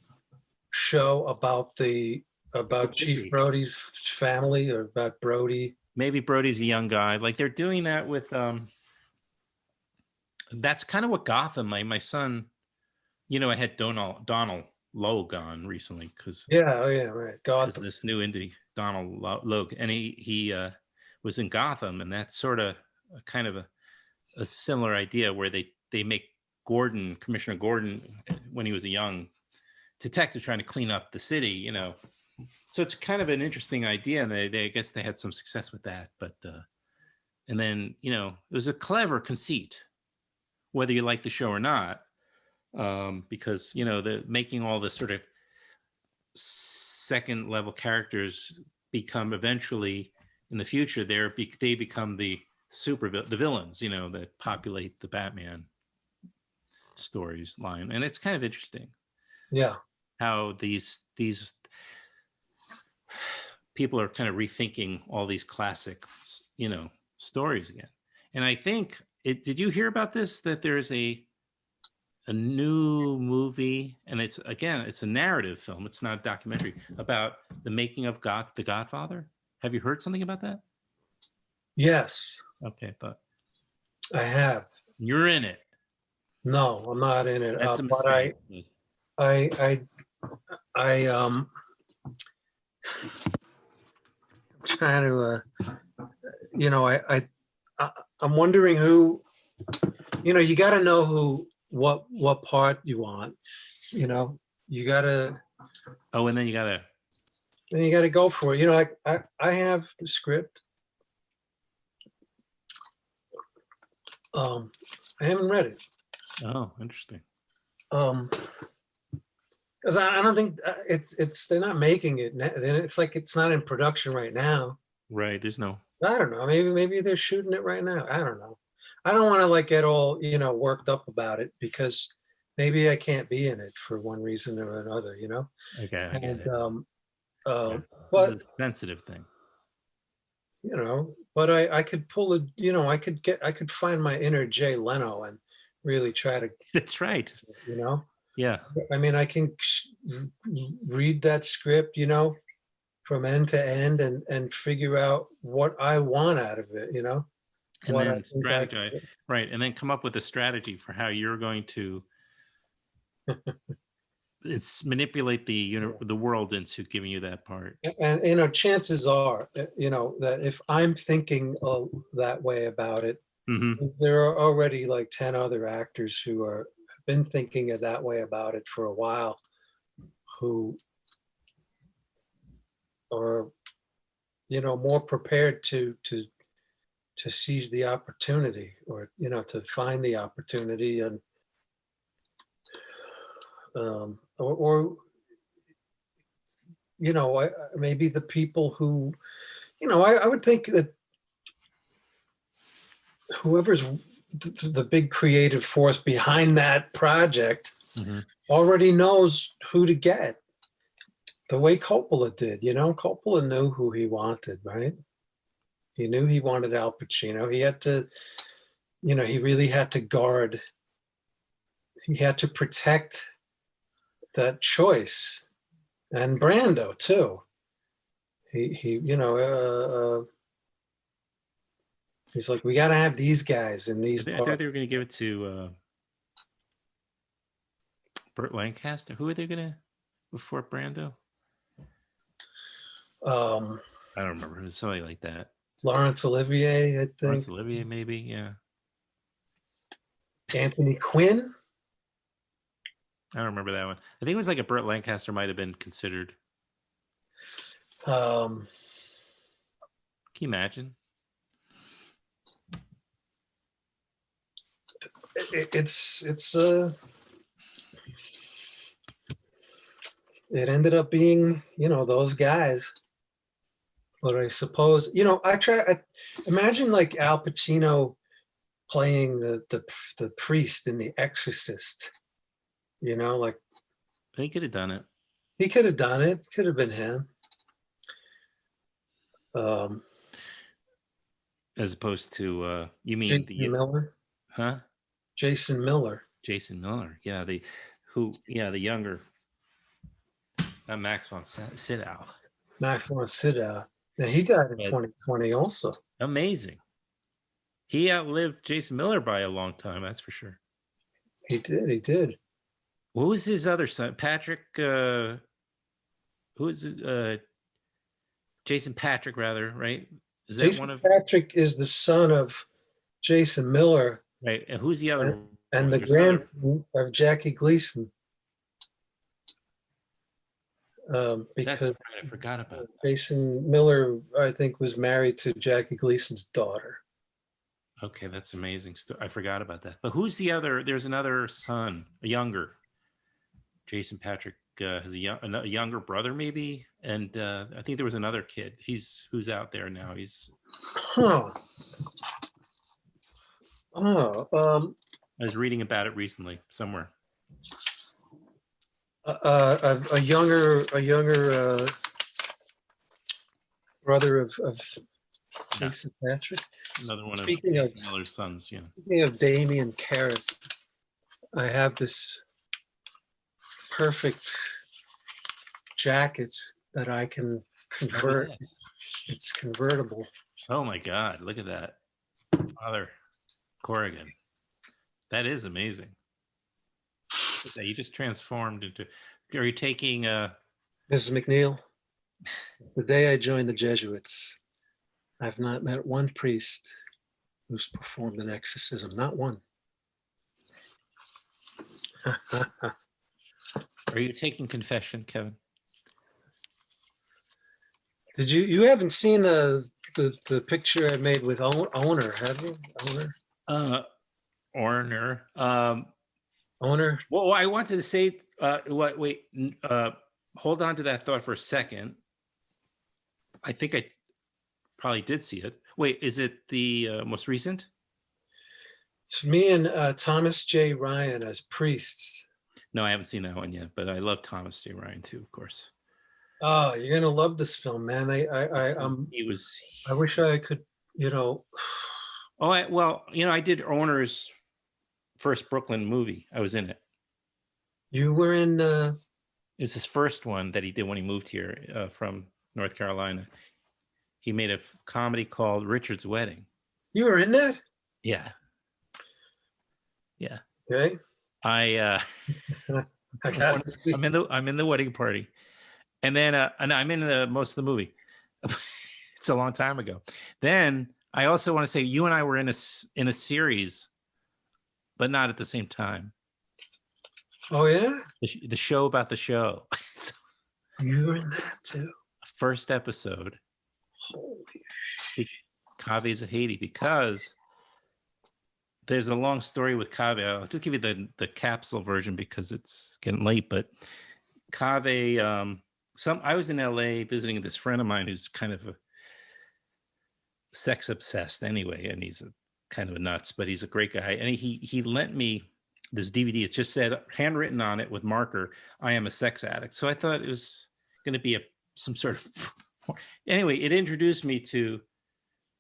show about It could Chief be. Brody's family, or about Brody. Maybe Brody's a young guy. Like they're doing that with that's kind of what Gotham. My son, I had Donald Logue on recently Yeah, oh yeah, right. because Gotham. this new indie Donald Logue, and he was in Gotham, and that's sort of a kind of a similar idea where they make Commissioner Gordon, when he was a young detective trying to clean up the city, So it's kind of an interesting idea, and they I guess they had some success with that. But and then it was a clever conceit, whether you like the show or not, because the making all the sort of second level characters become eventually in the future they become the villains, that populate the Batman stories line, and it's kind of interesting Yeah. how these people are kind of rethinking all these classic stories again. And I think did you hear about this, that there's a new movie, and it's a narrative film, it's not a documentary, about the making of The Godfather? Have you heard something about that? Yes, Okay, but I have. you're in it. No, I'm not in it. That's a But mistake. I trying to, I'm wondering who, you got to know what part you want, you got to, And then you got to go for it. Like I have the script. I haven't read it. oh, interesting. Because I don't think they're not making it. Then it's like it's not in production right now. Right, there's no. I don't know. Maybe they're shooting it right now. I don't know. I don't want to like get all worked up about it, because maybe I can't be in it for one reason or another. Okay, I get And it. Yeah. but This is a sensitive thing. but I could pull it. I could find my inner Jay Leno and really try to. That's right. Yeah. I can read that script, from end to end, and figure out what I want out of it, And what then I strategize, right? And then come up with a strategy for how you're going to manipulate the world into giving you that part. And chances are, that if I'm thinking that way about it, Mm-hmm. there are already like 10 other actors who have been thinking of that way about it for a while, who are more prepared to seize the opportunity, or to find the opportunity, and or maybe the people who, I would think that whoever's the big creative force behind that project Mm-hmm. already knows who to get, the way Coppola did. Coppola knew who he wanted, right? He knew he wanted Al Pacino. He had to, he really had to guard, he had to protect that choice. And Brando too. He's like, we got to have these guys in these I thought parts. they were going to give it to Burt Lancaster. Who are they going to before Brando? I don't remember. It was somebody like that. Laurence Olivier, I think. Laurence Olivier, maybe. Yeah. Anthony Quinn. I don't remember that one. I think it was like a Burt Lancaster might have been considered. Can you imagine? It's it ended up being, those guys. But I suppose, I imagine like Al Pacino playing the priest in The Exorcist, like he could have done it. He could have done it. Could have been him. As opposed to, you mean Jason Miller? Huh? Jason Miller. Jason Miller. Yeah, the younger Max von Sydow. Max von Sydow. Now he died in 2020 also. Amazing. He outlived Jason Miller by a long time, that's for sure. He did. What was his other son? Patrick, who is Jason Patrick, rather, right? Is that Jason one of Patrick is the son of Jason Miller. Right. And who's the other? And the grandson of Jackie Gleason. Because I forgot about that. Jason Miller, I think, was married to Jackie Gleason's daughter. Okay, that's amazing. I forgot about that. But who's the other? There's another son, a younger. Jason Patrick has a younger brother, maybe, and I think there was another kid. Who's out there now. He's. Huh. Oh. I was reading about it recently somewhere. A younger brother of Jason Patrick. Another one of Jason Miller's sons. Yeah. Speaking of Damien Karras, I have this perfect jacket that I can convert. Oh, yes. It's convertible. Oh my God! Look at that, Father Corrigan. That is amazing. You just transformed into. Are you taking Mrs. McNeil? The day I joined the Jesuits, I've not met one priest who's performed an exorcism. Not one. Are you taking confession, Kevin? Did you haven't seen the picture I made with Owner, have you? Owner. Owner. Well, I wanted to say, wait, hold on to that thought for a second. I think I probably did see it. Wait, is it the most recent? It's me and Thomas J. Ryan as priests. No, I haven't seen that one yet, but I love Thomas J. Ryan too, of course. Oh, you're gonna love this film, man. I wish I could, Oh, I did Owner's first Brooklyn movie. I was in it. You were in. It's his first one that he did when he moved here from North Carolina. He made a comedy called Richard's Wedding. You were in that? Yeah. Okay. I'm in the wedding party, and then and I'm in most of the movie. It's a long time ago. Then I also want to say you and I were in a series, but not at the same time. Oh yeah, the show about the show. You were in that too. First episode. Holy shit. Kave's a Haiti, because there's a long story with Kave. I'll just give you the capsule version because it's getting late. But Kave, I was in LA visiting this friend of mine who's kind of a sex obsessed anyway, and he's kind of a nuts, but he's a great guy. And he lent me this DVD. It just said, handwritten on it with marker, "I am a sex addict." So I thought it was going to be some sort of. Anyway, it introduced me to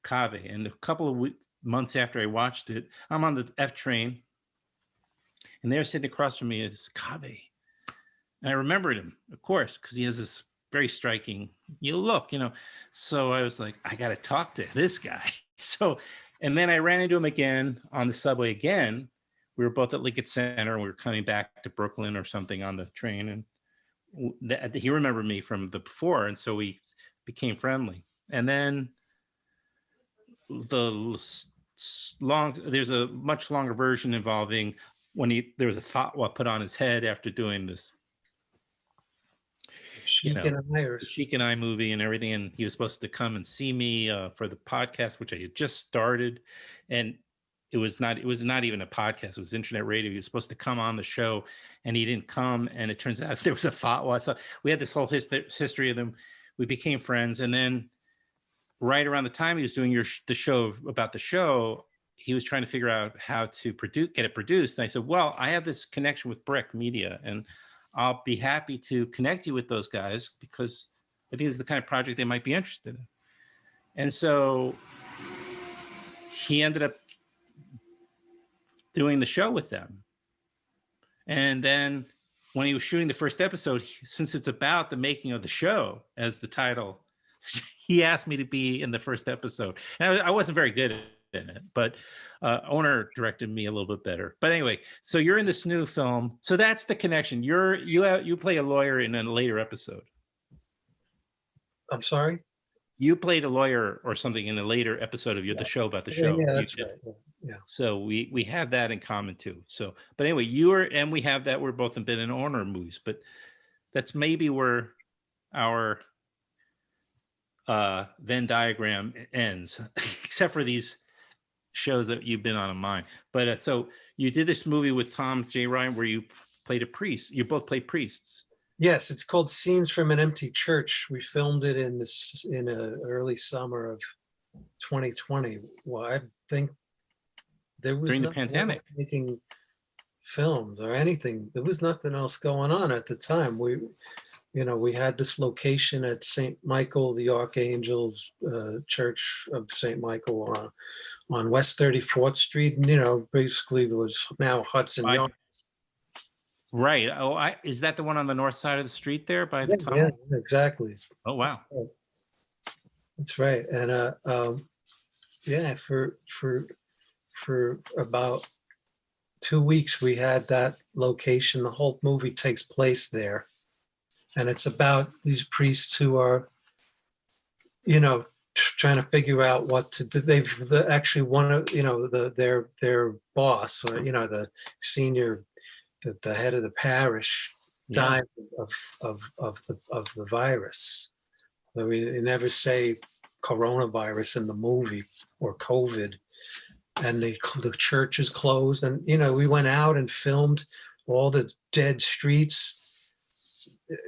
Kave, and a couple of months after I watched it, I'm on the F train, and there sitting across from me is Kave. And I remembered him, of course, because he has this very striking look, So I was like, I got to talk to this guy. So, and then I ran into him again on the subway again. We were both at Lincoln Center, and we were coming back to Brooklyn or something on the train. And he remembered me from the before, and so we became friendly. And then there's a much longer version involving when there was a fatwa put on his head after doing this Sheik and I movie and everything, and he was supposed to come and see me for the podcast, which I had just started, and it was not even a podcast, it was internet radio. He was supposed to come on the show, and he didn't come, and it turns out there was a fatwa. So we had this whole history of them. We became friends, and then right around the time he was doing the show about the show, he was trying to figure out how to get it produced. And I said, well, I have this connection with Brick Media, and I'll be happy to connect you with those guys because I think it's the kind of project they might be interested in. And so he ended up doing the show with them. And then when he was shooting the first episode, since it's about the making of the show as the title, he asked me to be in the first episode. And I wasn't very good in it, but owner directed me a little bit better. But anyway, so you're in this new film. So that's the connection. You play a lawyer in a later episode. I'm sorry? You played a lawyer or something in a later episode of the show about the show. Yeah, that's right. Yeah. So we have that in common too. So, but anyway, and we have that. We're both been in owner movies, but that's maybe where our Venn diagram ends, except for these shows that you've been on mine. But so you did this movie with Tom J. Ryan where you played a priest. You both played priests. Yes, it's called Scenes from an Empty Church. We filmed it in early summer of 2020. Well, I think there was during the pandemic making films or anything. There was nothing else going on at the time. We had this location at St. Michael, the Archangel's Church of St. Michael on West 34th Street. And, basically it was now Hudson Yards. Right. Oh, is that the one on the north side of the street there by the tunnel? Yeah, exactly. Oh, wow. That's right. And for about 2 weeks we had that location. The whole movie takes place there. And it's about these priests who are, trying to figure out what to do. They've actually their boss, or the senior, the head of the parish, died of the virus. We never say coronavirus in the movie or COVID, and the church is closed. And we went out and filmed all the dead streets.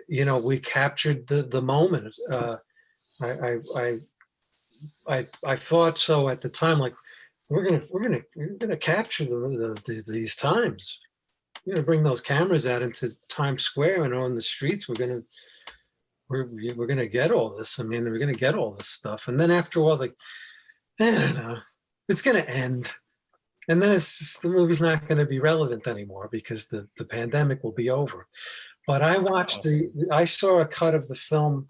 We captured the moment. I thought so at the time, like we're gonna capture these times. We're gonna bring those cameras out into Times Square and on the streets. We're gonna get all this. I mean, we're gonna get all this stuff. And then after a while, I was like, I don't know, it's gonna end. And then it's just, the movie's not gonna be relevant anymore because the pandemic will be over. But I saw a cut of the film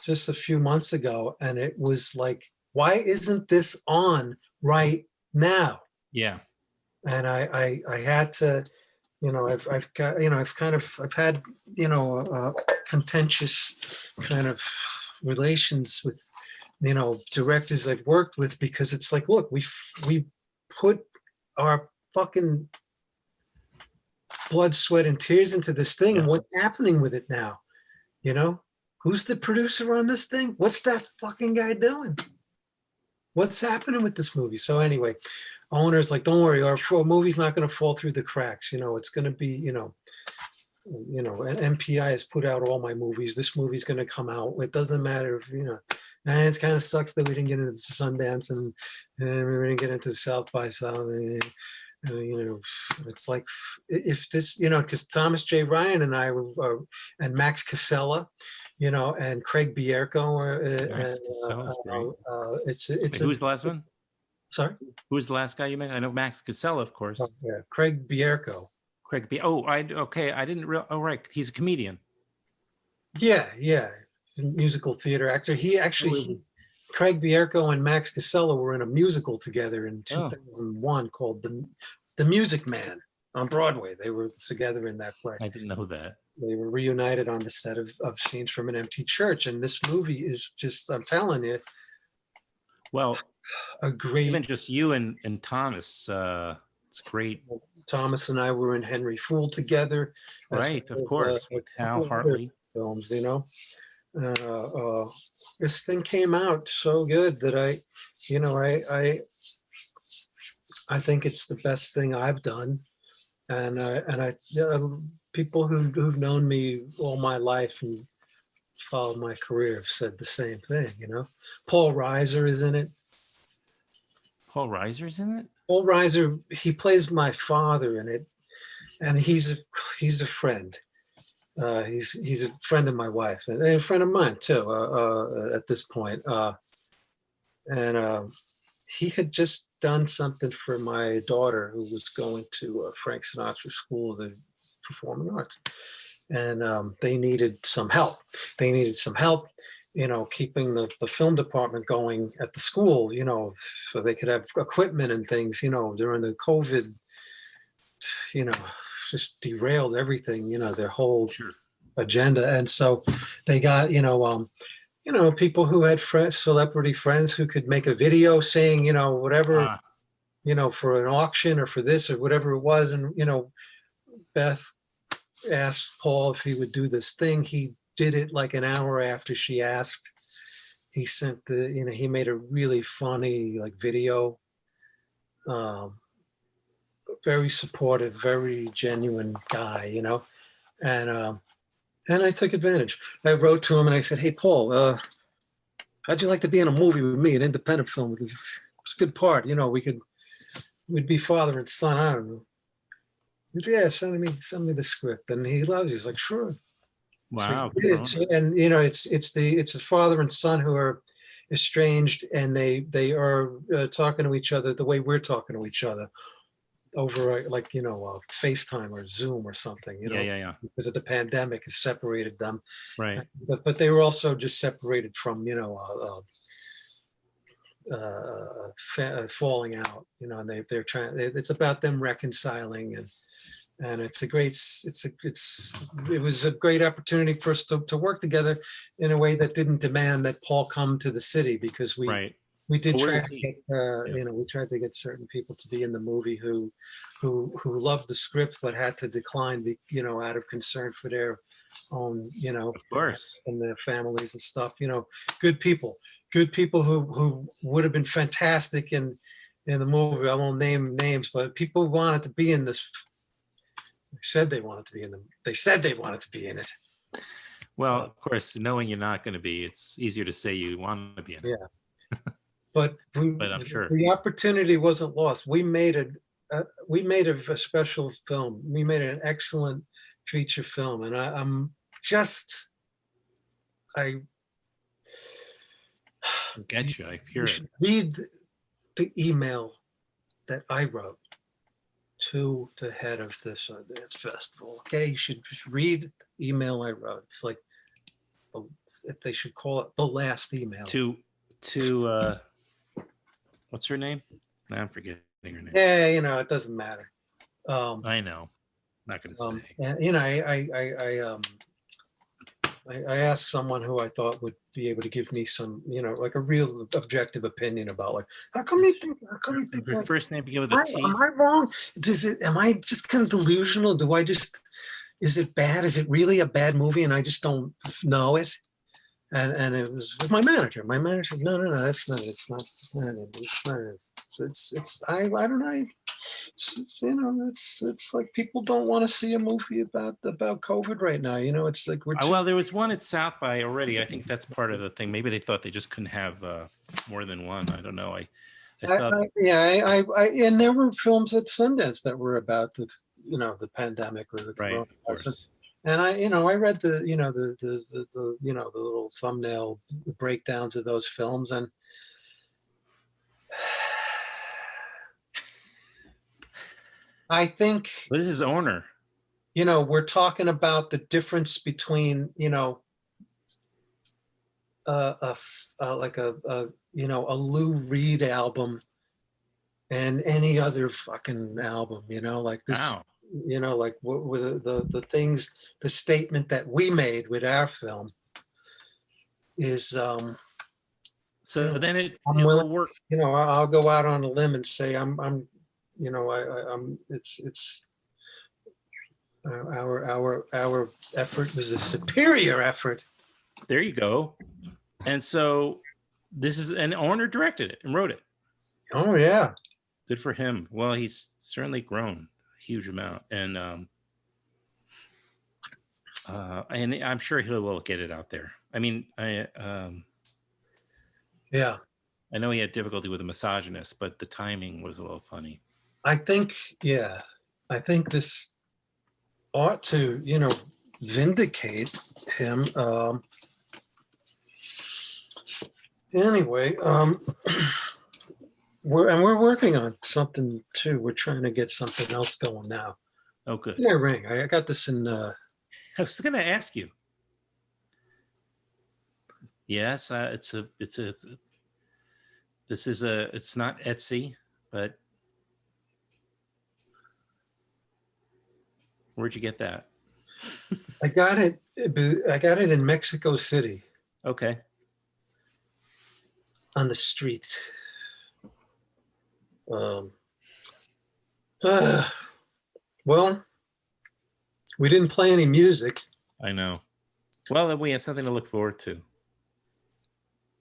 just a few months ago, and it was like, why isn't this on right now? Yeah. And I had to, I've had, contentious kind of relations with, directors I've worked with, because it's like, look, we put our fucking blood, sweat, and tears into this thing, and what's happening with it now? Who's the producer on this thing? What's that fucking guy doing? What's happening with this movie? So anyway, owner's like, don't worry, our movie's not going to fall through the cracks. It's going to be, MPI has put out all my movies. This movie's going to come out. It doesn't matter if, and it kind of sucks that we didn't get into Sundance and we didn't get into South by South. It's like, if this, because Thomas J. Ryan and I were, and Max Casella, and Craig Bierko. Who's the last one? Sorry? Who was the last guy you mentioned? I know Max Casella, of course. Oh, yeah. Craig Bierko. I didn't realize. Oh, right. He's a comedian. Yeah. Musical theater actor. Craig Bierko and Max Casella were in a musical together in 2001 called The Music Man on Broadway. They were together in that play. I didn't know that. They were reunited on the set of Scenes from an Empty Church. And this movie is just, I'm telling you. Well, a great. Even just you and Thomas, it's great. Thomas and I were in Henry Fool together. Right, of course, with Hal Hartley. Films, this thing came out so good that I think it's the best thing I've done. And people who've known me all my life and followed my career have said the same thing. Paul Reiser is in it. Paul Reiser's in it? Paul Reiser, he plays my father in it, and he's a friend. He's a friend of my wife and a friend of mine too. At this point, and he had just done something for my daughter who was going to Frank Sinatra School of the Performing Arts, and they needed some help. They needed some help, keeping the film department going at the school, so they could have equipment and things, during the COVID, you know, just derailed everything, their whole Sure. agenda. And so they got, people who had friends, celebrity friends who could make a video saying, whatever, Ah, for an auction or for this or whatever it was. And, Beth asked Paul if he would do this thing. He did it like an hour after she asked. He sent he made a really funny like video. Um, Very supportive, very genuine guy, and and I took advantage. I wrote to him and I said, "Hey, Paul, how'd you like to be in a movie with me, an independent film? It's a good part, we'd be father and son. I don't know." He said, "Yeah, send me the script." And he loves it. He's like, "Sure." So wow. he did. And it's a father and son who are estranged, and they are talking to each other the way we're talking to each other over like FaceTime or Zoom or something, Yeah. because of the pandemic has separated them. Right. But they were also just separated from falling out, and they're trying. It's about them reconciling, and it was a great opportunity for us to work together in a way that didn't demand that Paul come to the city, because Right. we did Where try is to he? get we tried to get certain people to be in the movie who loved the script but had to decline out of concern for their own Of course. and their families and stuff, good people who would have been fantastic in the movie. I won't name names, but people who wanted to be in this said they wanted to be in them. They said they wanted to be in it. Well, of course, knowing you're not going to be, it's easier to say you want to be in it. Yeah. But I'm sure. the opportunity wasn't lost. We made a special film. We made an excellent feature film, and I Get you. I hear you it. should read the email that I wrote to the head of this dance festival. Okay, you should just read the email I wrote. It's like they should call it the last email. To what's her name? I'm forgetting her name. Yeah, it doesn't matter. I know. Not going to say. And, I asked someone who I thought would be able to give me some, like a real objective opinion about, like, how come you think Her that? first name begin with a T? Am I wrong? Am I just kind of delusional? Is it bad? Is it really a bad movie and I just don't know it? And it was with my manager. My manager said, no, that's not it. It's not it. I don't know. It's like people don't want to see a movie about COVID right now. It's like Well, there was one at South by already. I think that's part of the thing. Maybe they thought they just couldn't have more than one. I don't know. I saw. And there were films at Sundance that were about the pandemic or the Right, of coronavirus. course. And I read the the little thumbnail breakdowns of those films, and I think This is owner. we're talking about the difference between like a Lou Reed album and any other fucking album, like this. Wow. Like what were the things, the statement that we made with our film is So then it will work. I'll go out on a limb and say I'm it's our effort was a superior effort. There you go. And so this is an owner directed it and wrote it. Oh yeah. Good for him. Well, he's certainly grown a huge amount, and I'm sure he will get it out there. I mean, yeah. I know he had difficulty with a misogynist, but the timing was a little funny. I think this ought to, vindicate him. Anyway, we're working on something too. We're trying to get something else going now. Oh, good. Yeah, ring. I got this in I was going to ask you. Yes, it's not Etsy, but where'd you get that? I got it. I got it in Mexico City Okay. on the street. Um, well, we didn't play any music. I know. Well, then we have something to look forward to.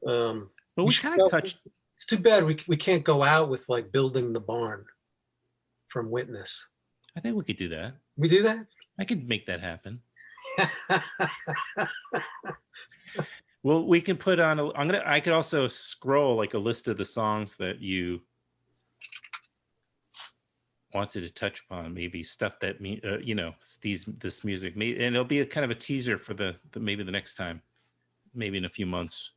But we kind of touched. It's too bad we can't go out with like building the barn from Witness. I think we could do that. We do that? I could make that happen. Well, we can put on. I could also scroll like a list of the songs that you wanted to touch upon. Maybe stuff that this music. And it'll be a kind of a teaser for the maybe the next time. Maybe in a few months,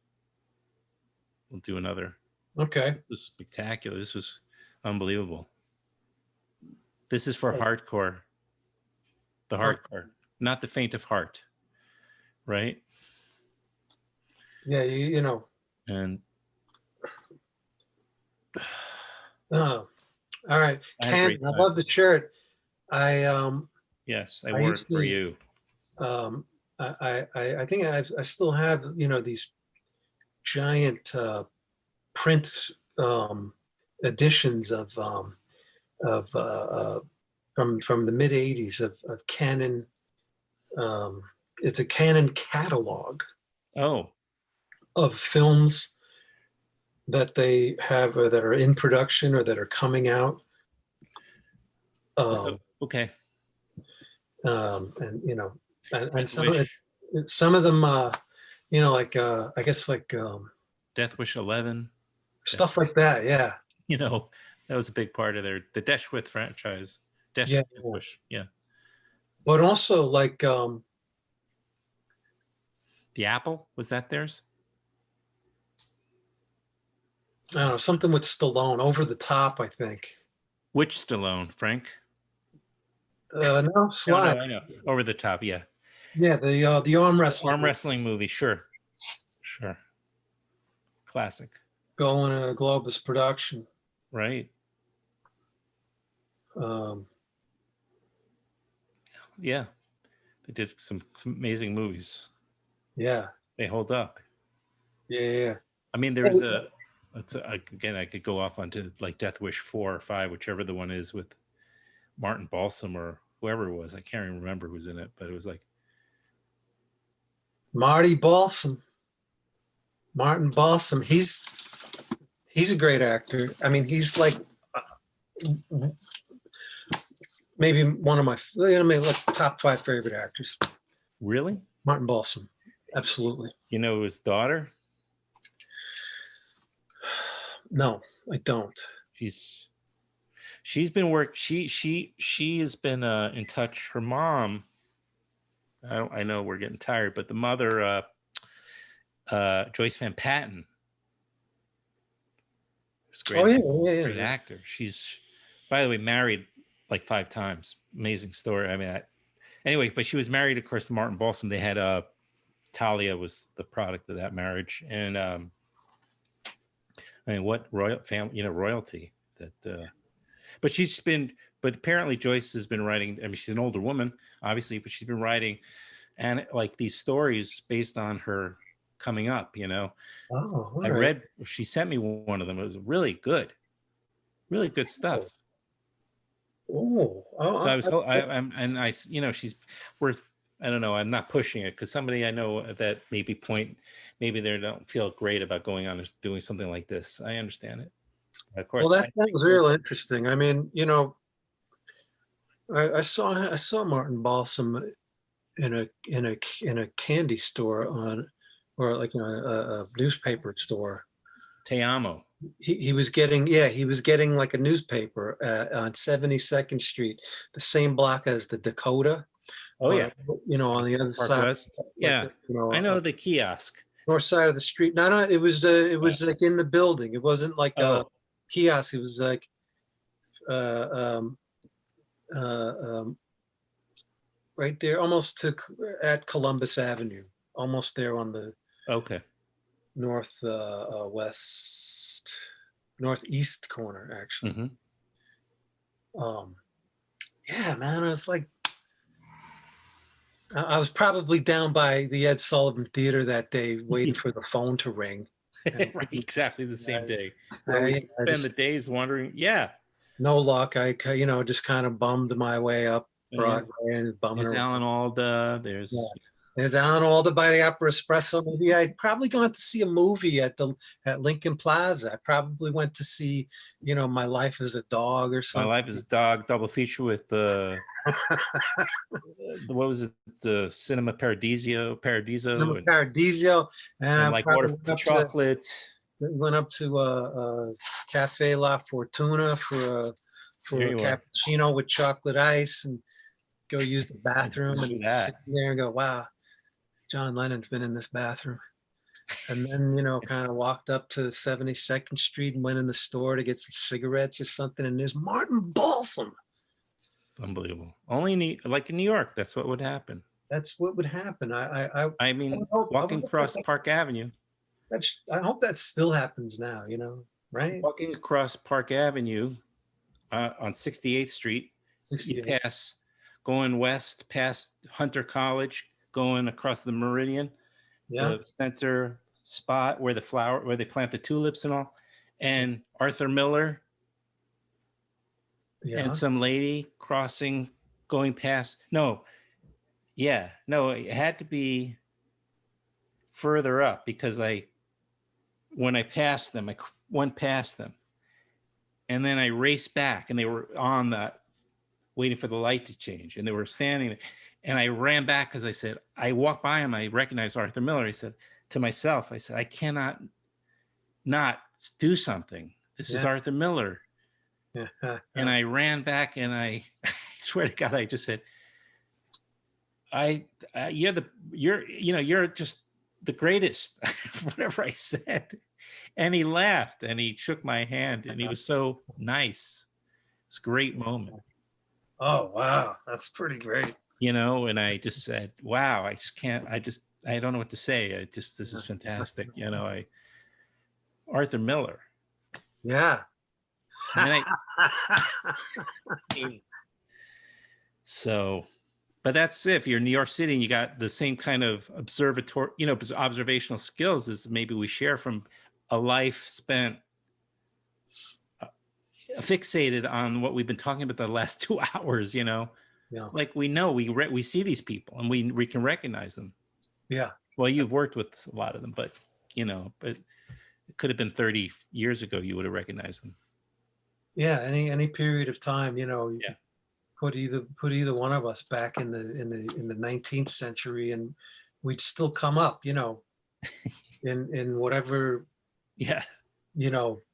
we'll do another. Okay. This was spectacular. This was unbelievable. This is for hardcore. The hardcore, not the faint of heart, right? Yeah, you know. And all right, Ken, I love the shirt. Yes, I wore it for you. I think I still have these giant print editions of from the mid '80s of Canon. It's a Canon catalog. Oh. Of films that they have that are in production or that are coming out. Okay. And and some of them, like I guess like Death Wish 11, stuff like that. Yeah. That was a big part of the Death Wish franchise. Death Wish. Yeah. But also like The Apple, was that theirs? I don't know, something with Stallone, Over the Top, I think. Which Stallone, Frank? No, Sly. No, I know. Over the Top, yeah. Yeah, the arm wrestling. Arm wrestling movie, sure. Classic. Going to Globus production. Right. Yeah. They did some amazing movies. Yeah. They hold up. Yeah. I mean, there's again, I could go off onto like Death Wish 4 or 5, whichever the one is with Martin Balsam or whoever it was. I can't even remember who's in it, but it was like Martin Balsam. He's a great actor. I mean, he's like maybe one of my top 5 favorite actors. Really? Martin Balsam. Absolutely. His daughter? No, I don't. She's been she has been in touch. Her mom, I know we're getting tired, but the mother, Joyce Van Patten, was great. Oh yeah. Great actor. She's, by the way, married like 5 times. Amazing story. I mean, anyway, but she was married, of course, to Martin Balsam. They had Talia was the product of that marriage, and I mean, what royalty that. But apparently Joyce has been writing. I mean, she's an older woman, obviously, but she's been writing, and like these stories based on her coming up. Oh, I read. She sent me one of them. It was really good stuff. Oh, so she's worth. I don't know. I'm not pushing it because somebody I know that maybe they don't feel great about going on and doing something like this. I understand it. Of course. Well, that was real interesting. I mean, I saw Martin Balsam in a candy store or like a newspaper store. Te Amo. He was getting like a newspaper on 72nd Street, the same block as the Dakota. Oh yeah. On the other side. West. Yeah. I know the kiosk. North side of the street. No, it was like in the building. It wasn't like a kiosk. It was like right there, almost to at Columbus Avenue, almost there on the Okay. north west northeast corner, actually. Hmm. Um, yeah, man, I was like, I was probably down by the Ed Sullivan Theater that day, waiting for the phone to ring. And Right, exactly the same day where we I, could I spend the just days wondering. Yeah. no luck. Just kind of bummed my way up Yeah. Broadway and bumming There's around. Alan Alda. Yeah. There's There's Alan Alda by the Opera Espresso. Maybe I'd probably gone to see a movie at Lincoln Plaza. I probably went to see, My Life as a Dog or My something. Life as a Dog double feature with what was it? The Cinema Paradiso, Cinema Paradiso, and and I like Water probably for Chocolate. went up to Cafe La Fortuna There for a you are. cappuccino with chocolate ice and go use the bathroom Do and that. sit there and go, wow, John Lennon's been in this bathroom. And then, kind of walked up to 72nd Street and went in the store to get some cigarettes or something. And there's Martin Balsam. Unbelievable. Only like in New York, that's what would happen. That's what would happen. I mean, I walking would hope across Park Avenue. I hope that still happens now, right? Walking across Park Avenue on 68th Street, you 68. pass going west past Hunter College, going across the Meridian, Yeah. the center spot where they plant the tulips and all, and Arthur Miller Yeah. and some lady crossing, going past. No, it had to be further up because when I passed them, I went past them, and then I raced back, and they were on that, waiting for the light to change, and they were standing there, and I ran back because I walked by him, I recognized Arthur Miller. I said to myself, I cannot not do something. This is Arthur Miller. Yeah. And I ran back, and I swear to God, I just said, you're just the greatest, whatever I said. And he laughed and he shook my hand and he was so nice. It's a great moment. Oh, wow. That's pretty great. And I just said, wow, I don't know what to say. This is fantastic. Arthur Miller. Yeah. And but that's it. If you're in New York City and you got the same kind of observational skills as maybe we share from a life spent fixated on what we've been talking about the last 2 hours, Yeah. Like we see these people and we can recognize them. Yeah. Well, you've worked with a lot of them, but it could have been 30 years ago you would have recognized them. Yeah, any period of time, Yeah. put either one of us back in the 19th century and we'd still come up, in whatever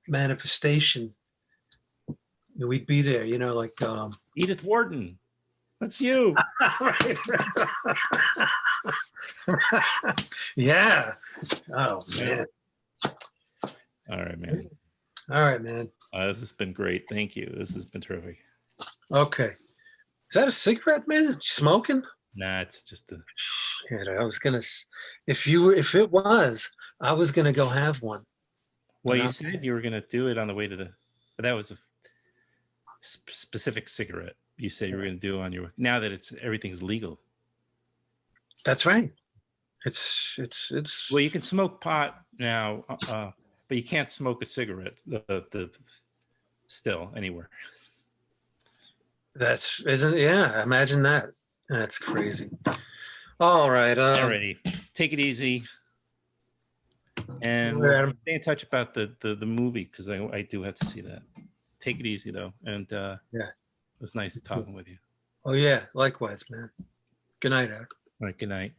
manifestation we'd be there, like Edith Wharton. That's you. Right. Yeah. Oh man. All right, man. All right, man. This has been great. Thank you. This has been terrific. Okay. Is that a cigarette, man? You smoking? Nah, it's just a. I was gonna. If it was, I was gonna go have one. Well, you said you were gonna do it on the way to but that was a specific cigarette. You said you were gonna do on your. Now that everything's legal. That's right. It's. Well, you can smoke pot now, but you can't smoke a cigarette. Still anywhere. Imagine that. That's crazy. All right. Alrighty. Take it easy. And we'll stay in touch about the movie because I do have to see that. Take it easy though. And it was nice talking with you. Oh yeah, likewise, man. Good night, Eric. All right, good night.